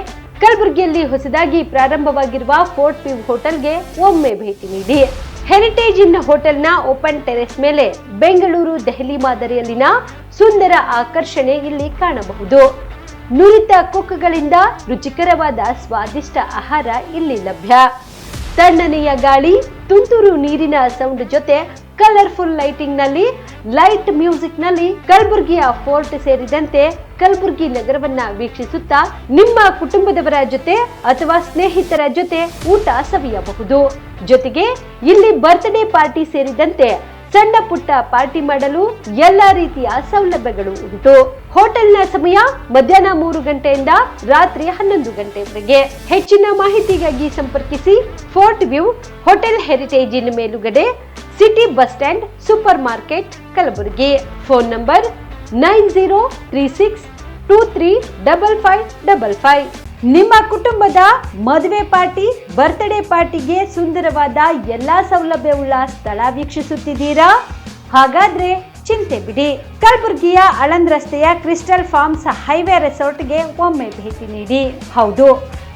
ಕಲಬುರಗಿಯಲ್ಲಿ ಹೊಸದಾಗಿ ಪ್ರಾರಂಭವಾಗಿರುವ ಫೋರ್ಟ್ ವ್ಯೂ ಹೋಟೆಲ್ಗೆ ಒಮ್ಮೆ ಭೇಟಿ ನೀಡಿ. ಹೆರಿಟೇಜ್ ಇನ್ ಹೋಟೆಲ್ನ ಓಪನ್ ಟೆರೆಸ್ ಮೇಲೆ ಬೆಂಗಳೂರು, ದೆಹಲಿ ಮಾದರಿಯಲ್ಲಿನ ಸುಂದರ ಆಕರ್ಷಣೆ ಇಲ್ಲಿ ಕಾಣಬಹುದು. ನುರಿತ ಕುಕ್ಗಳಿಂದ ರುಚಿಕರವಾದ ಸ್ವಾದಿಷ್ಟ ಆಹಾರ ಇಲ್ಲಿ ಲಭ್ಯ. ತಣ್ಣನೆಯ ಗಾಳಿ, ತುಂತುರು ನೀರಿನ ಸೌಂಡ್ ಜೊತೆ ಕಲರ್ಫುಲ್ ಲೈಟಿಂಗ್ ನಲ್ಲಿ, ಲೈಟ್ ಮ್ಯೂಸಿಕ್ ನಲ್ಲಿ ಕಲಬುರಗಿಯ ಫೋರ್ಟ್ ಸೇರಿದಂತೆ ಕಲಬುರಗಿ ನಗರವನ್ನ ವೀಕ್ಷಿಸುತ್ತಾ ನಿಮ್ಮ ಕುಟುಂಬದವರ ಜೊತೆ ಅಥವಾ ಸ್ನೇಹಿತರ ಜೊತೆ ಊಟ ಸವಿಯಬಹುದು. ಜೊತೆಗೆ ಇಲ್ಲಿ ಬರ್ತ್ಡೇ ಪಾರ್ಟಿ ಸೇರಿದಂತೆ ಸಣ್ಣ ಪುಟ್ಟ ಪಾರ್ಟಿ ಮಾಡಲು ಎಲ್ಲಾ ರೀತಿಯ ಸೌಲಭ್ಯಗಳು ಉಂಟು. ಹೋಟೆಲ್ನ ಸಮಯ ಮಧ್ಯಾಹ್ನ 3 ಗಂಟೆಯಿಂದ ರಾತ್ರಿ 11 ಗಂಟೆವರೆಗೆ. ಹೆಚ್ಚಿನ ಮಾಹಿತಿಗಾಗಿ ಸಂಪರ್ಕಿಸಿ ಫೋರ್ಟ್ ವ್ಯೂ ಹೋಟೆಲ್, ಹೆರಿಟೇಜ್ ಇನ್ ಮೇಲುಗಡೆ, city bus stand, supermarket, Kalaburagi. Phone number 9036235555. ನಿಮ್ಮ ಕುಟುಂಬದ ಮದುವೆ ಪಾರ್ಟಿ, ಬರ್ತ್ಡೇ ಪಾರ್ಟಿಗೆ ಸುಂದರವಾದ ಎಲ್ಲಾ ಸೌಲಭ್ಯವುಳ್ಳ ಸ್ಥಳ ವೀಕ್ಷಿಸುತ್ತಿದ್ದೀರಾ? ಹಾಗಾದ್ರೆ ಚಿಂತೆ ಬಿಡಿ. ಕಲಬುರಗಿಯ ಆಳಂದ್ ರಸ್ತೆಯ ಕ್ರಿಸ್ಟಲ್ ಫಾರ್ಮ್ಸ್ ಹೈವೇ ರೆಸಾರ್ಟ್ಗೆ ಒಮ್ಮೆ ಭೇಟಿ ನೀಡಿ. ಹೌದು,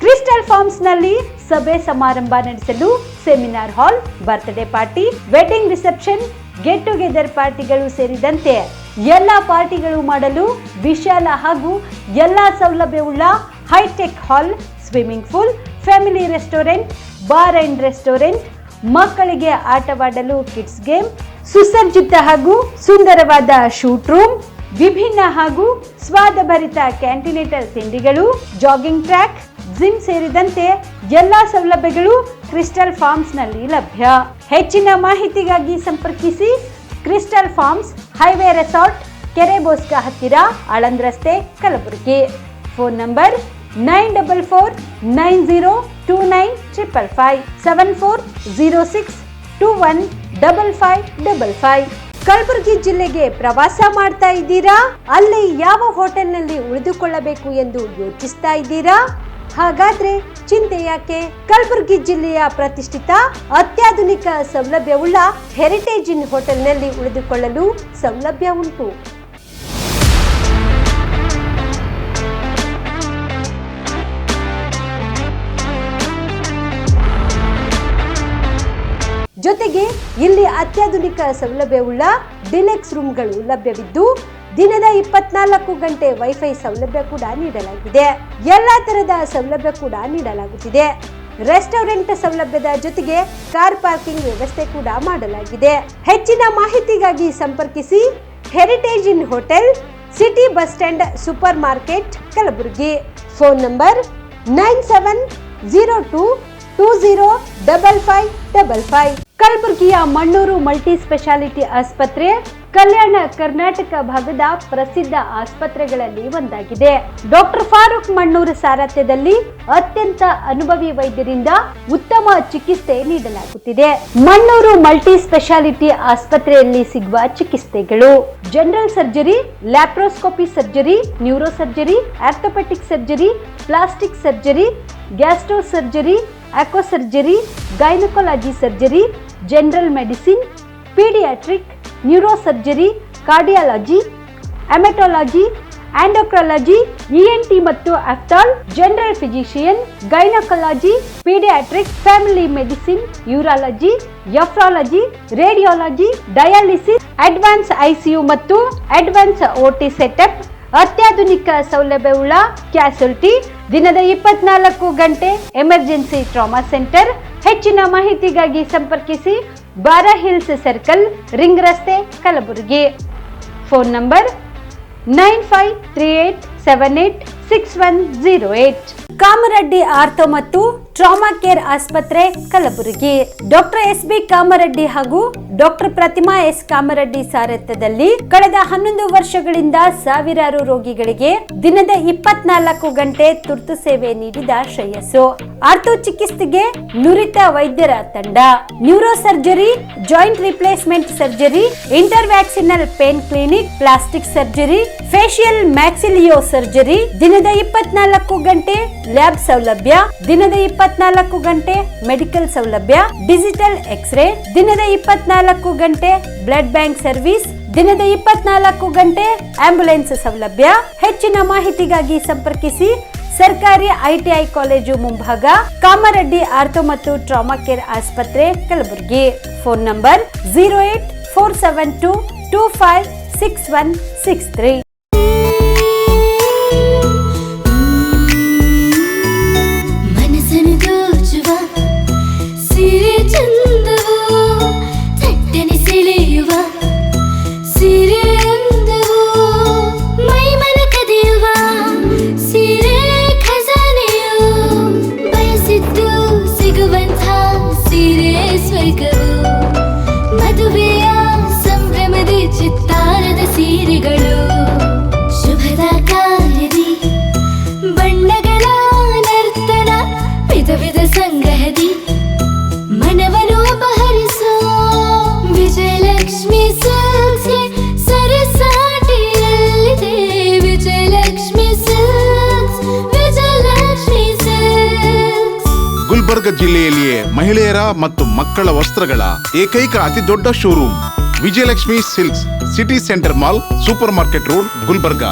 ಕ್ರಿಸ್ಟಲ್ ಫಾರ್ಮ್ಸ್ ನಲ್ಲಿ ಸಭೆ ಸಮಾರಂಭ ನಡೆಸಲು seminar hall, birthday party, wedding reception, get together ಪಾರ್ಟಿಗಳು ಸೇರಿದಂತೆ ಎಲ್ಲಾ ಪಾರ್ಟಿಗಳು ಮಾಡಲು ವಿಶಾಲ ಹಾಗೂ ಎಲ್ಲಾ ಸೌಲಭ್ಯವುಳ್ಳ high tech hall, swimming pool, family restaurant, bar and restaurant, ಮಕ್ಕಳಿಗೆ ಆಟವಾಡಲು ಕಿಡ್ಸ್ ಗೇಮ್, ಸುಸಜ್ಜಿತ ಹಾಗೂ ಸುಂದರವಾದ ಶೂಟ್ ರೂಮ್, ವಿಭಿನ್ನ ಹಾಗೂ ಸ್ವಾದಭರಿತ ಕ್ಯಾಂಟಿನೇಟರ್ ತಿಂಡಿಗಳು, ಜಾಗಿಂಗ್ ಟ್ರ್ಯಾಕ್, ಜಿಮ್ ಸೇರಿದಂತೆ ಎಲ್ಲಾ ಸೌಲಭ್ಯಗಳು ಕ್ರಿಸ್ಟಲ್ ಫಾರ್ಮ್ಸ್ ನಲ್ಲಿ ಲಭ್ಯ. ಹೆಚ್ಚಿನ ಮಾಹಿತಿಗಾಗಿ ಸಂಪರ್ಕಿಸಿ ಕ್ರಿಸ್ಟಲ್ ಫಾರ್ಮ್ಸ್ ಹೈವೇ ರೆಸಾರ್ಟ್, ಕೆರೆ ಬೋಸ್ಕ ಹತ್ತಿರ ಆಳಂದ್ ರಸ್ತೆ, ಕಲಬುರಗಿ. Phone number 9490295555 7406215555. ಕಲಬುರಗಿ ಜಿಲ್ಲೆಗೆ ಪ್ರವಾಸ ಮಾಡ್ತಾ ಇದ್ದೀರಾ? ಅಲ್ಲಿ ಯಾವ ಹೋಟೆಲ್ನಲ್ಲಿ ಉಳಿದುಕೊಳ್ಳಬೇಕು ಎಂದು ಯೋಚಿಸ್ತಾ ಇದ್ದೀರಾ? ಹಾಗಾದ್ರೆ ಚಿಂತೆ ಯಾಕೆ? ಕಲಬುರಗಿ ಜಿಲ್ಲೆಯ ಪ್ರತಿಷ್ಠಿತ ಅತ್ಯಾಧುನಿಕ ಸೌಲಭ್ಯವುಳ್ಳ ಹೆರಿಟೇಜ್ ಇನ್ ಹೋಟೆಲ್ನಲ್ಲಿ ಉಳಿದುಕೊಳ್ಳಲು ಸೌಲಭ್ಯ ಉಂಟು. ಜೊತೆಗೆ ಇಲ್ಲಿ ಅತ್ಯಾಧುನಿಕ ಸೌಲಭ್ಯವುಳ್ಳ ಡಿಲೆಕ್ಸ್ ರೂಮ್ಗಳು ಲಭ್ಯವಿದ್ದು ದಿನದ 24 ಗಂಟೆ ವೈಫೈ ಸೌಲಭ್ಯ ಕೂಡ ನೀಡಲಾಗಿದೆ. ಎಲ್ಲಾ ತರದ ಸೌಲಭ್ಯ ಕೂಡ ನೀಡಲಾಗುತ್ತಿದೆ. ರೆಸ್ಟೋರೆಂಟ್ ಸೌಲಭ್ಯದ ಜೊತೆಗೆ ಕಾರ್ ಪಾರ್ಕಿಂಗ್ ವ್ಯವಸ್ಥೆ ಕೂಡ ಮಾಡಲಾಗಿದೆ. ಹೆಚ್ಚಿನ ಮಾಹಿತಿಗಾಗಿ ಸಂಪರ್ಕಿಸಿ heritage inn hotel, city bus stand, supermarket, Kalaburagi. Phone number 9702205555. ಕಲಬುರಗಿಯ ಮಣ್ಣೂರು ಮಲ್ಟಿ ಸ್ಪೆಷಾಲಿಟಿ ಆಸ್ಪತ್ರೆ ಕಲ್ಯಾಣ ಕರ್ನಾಟಕ ಭಾಗದ ಪ್ರಸಿದ್ಧ ಆಸ್ಪತ್ರೆಗಳಲ್ಲಿ ಒಂದಾಗಿದೆ. ಡಾಕ್ಟರ್ ಫಾರೂಕ್ ಮಣ್ಣೂರು ಸಾರಥ್ಯದಲ್ಲಿ ಅತ್ಯಂತ ಅನುಭವಿ ವೈದ್ಯರಿಂದ ಉತ್ತಮ ಚಿಕಿತ್ಸೆ ನೀಡಲಾಗುತ್ತಿದೆ. ಮಣ್ಣೂರು ಮಲ್ಟಿ ಸ್ಪೆಷಾಲಿಟಿ ಆಸ್ಪತ್ರೆಯಲ್ಲಿ ಸಿಗುವ ಚಿಕಿತ್ಸೆಗಳು: general surgery, laparoscopy surgery, neuro surgery, orthopaedic surgery, plastic surgery, gastro surgery, aqua surgery, gynaecology surgery, general medicine, paediatric, neuro surgery, cardiology, haematology, endocrinology, ENT ಮತ್ತು ophthal, general physician, gynaecology, paediatric, family medicine, urology, nephrology, radiology, dialysis, advance ICU ಮತ್ತು advance OT setup, ಅತ್ಯಾಧುನಿಕ ಸೌಲಭ್ಯವುಳ್ಳ ಕ್ಯಾಸುಲಿಟಿ, ದಿನದ 24 ಗಂಟೆ emergency trauma centre. ಹೆಚ್ಚಿನ ಮಾಹಿತಿಗಾಗಿ ಸಂಪರ್ಕಿಸಿ ಬಾರಾ hills circle, ring ರಸ್ತೆ, Kalaburagi. Phone number 9538786108. Kamareddy ortho ಮತ್ತು ಟ್ರಾಮಾ ಕೇರ್ ಆಸ್ಪತ್ರೆ, ಕಲಬುರಗಿ. Doctor S B. ಕಾಮರೆಡ್ಡಿ ಹಾಗೂ ಡಾಕ್ಟರ್ ಪ್ರತಿಮಾ ಎಸ್. ಕಾಮರೆಡ್ಡಿ ಸಾರಥ್ಯದಲ್ಲಿ ಕಳೆದ 11 ವರ್ಷಗಳಿಂದ ಸಾವಿರಾರು ರೋಗಿಗಳಿಗೆ ದಿನದ 24 ಗಂಟೆ ತುರ್ತು ಸೇವೆ ನೀಡಿದ ಶ್ರೇಯಸ್ಸು. ಆರ್ಥೋ ಚಿಕಿತ್ಸೆಗೆ ನುರಿತ ವೈದ್ಯರ ತಂಡ, neuro surgery, joint replacement surgery, interventional pain clinic, plastic surgery, facial maxillo surgery, ದಿನದ 24 ಗಂಟೆ ಲ್ಯಾಬ್ ಸೌಲಭ್ಯ, ದಿನದ 24 ಗಂಟೆ ಮೆಡಿಕಲ್ ಸೌಲಭ್ಯ, ಡಿಜಿಟಲ್ ಎಕ್ಸ್ರೇ, ದಿನದ 24 ಗಂಟೆ ಬ್ಲಡ್ ಬ್ಯಾಂಕ್ ಸರ್ವಿಸ್, ದಿನದ 24 ಗಂಟೆ ಆಂಬ್ಯುಲೆನ್ಸ್ ಸೌಲಭ್ಯ. ಹೆಚ್ಚಿನ ಮಾಹಿತಿಗಾಗಿ ಸಂಪರ್ಕಿಸಿ ಸರ್ಕಾರಿ ಐಟಿಐ ಕಾಲೇಜು ಮುಂಭಾಗ, ಕಾಮರೆಡ್ಡಿ ಆರ್ಥೋ ಮತ್ತು ಟ್ರಾಮಾ ಕೇರ್ ಆಸ್ಪತ್ರೆ, ಕಲಬುರಗಿ. Phone number 08472256163. ಮದುವೆಯ ಸಂಭ್ರಮದ ಚಿತ್ತಾರದ ಸೀರೆಗಳು, ಶುಭದ ಕಾರ್ಯದಿ ಬಣ್ಣಗಳ ನರ್ತನ, ವಿಧ ವಿಧ ಸಂಗ್ರಹದಿ ಮನವನ್ನು ಅಪಹರಿಸೋ ವಿಜಯಲಕ್ಷ್ಮಿ ಸಿಲ್ಕ್ಸ್ಗೆ ಸರಸಾಟಿಯಲ್ಲಿದೆ. Vijayalakshmi Silks, Vijayalakshmi Silks. ಗುಲ್ಬರ್ಗ ಜಿಲ್ಲೆಯಲ್ಲಿಯೇ ಮಹಿಳೆಯರ ಮತ್ತು ಮಕ್ಕಳ ವಸ್ತ್ರಗಳ ಏಕೈಕ ಅತಿ ದೊಡ್ಡ showroom Vijayalakshmi Silks, city centre mall, supermarket road, Gulbarga.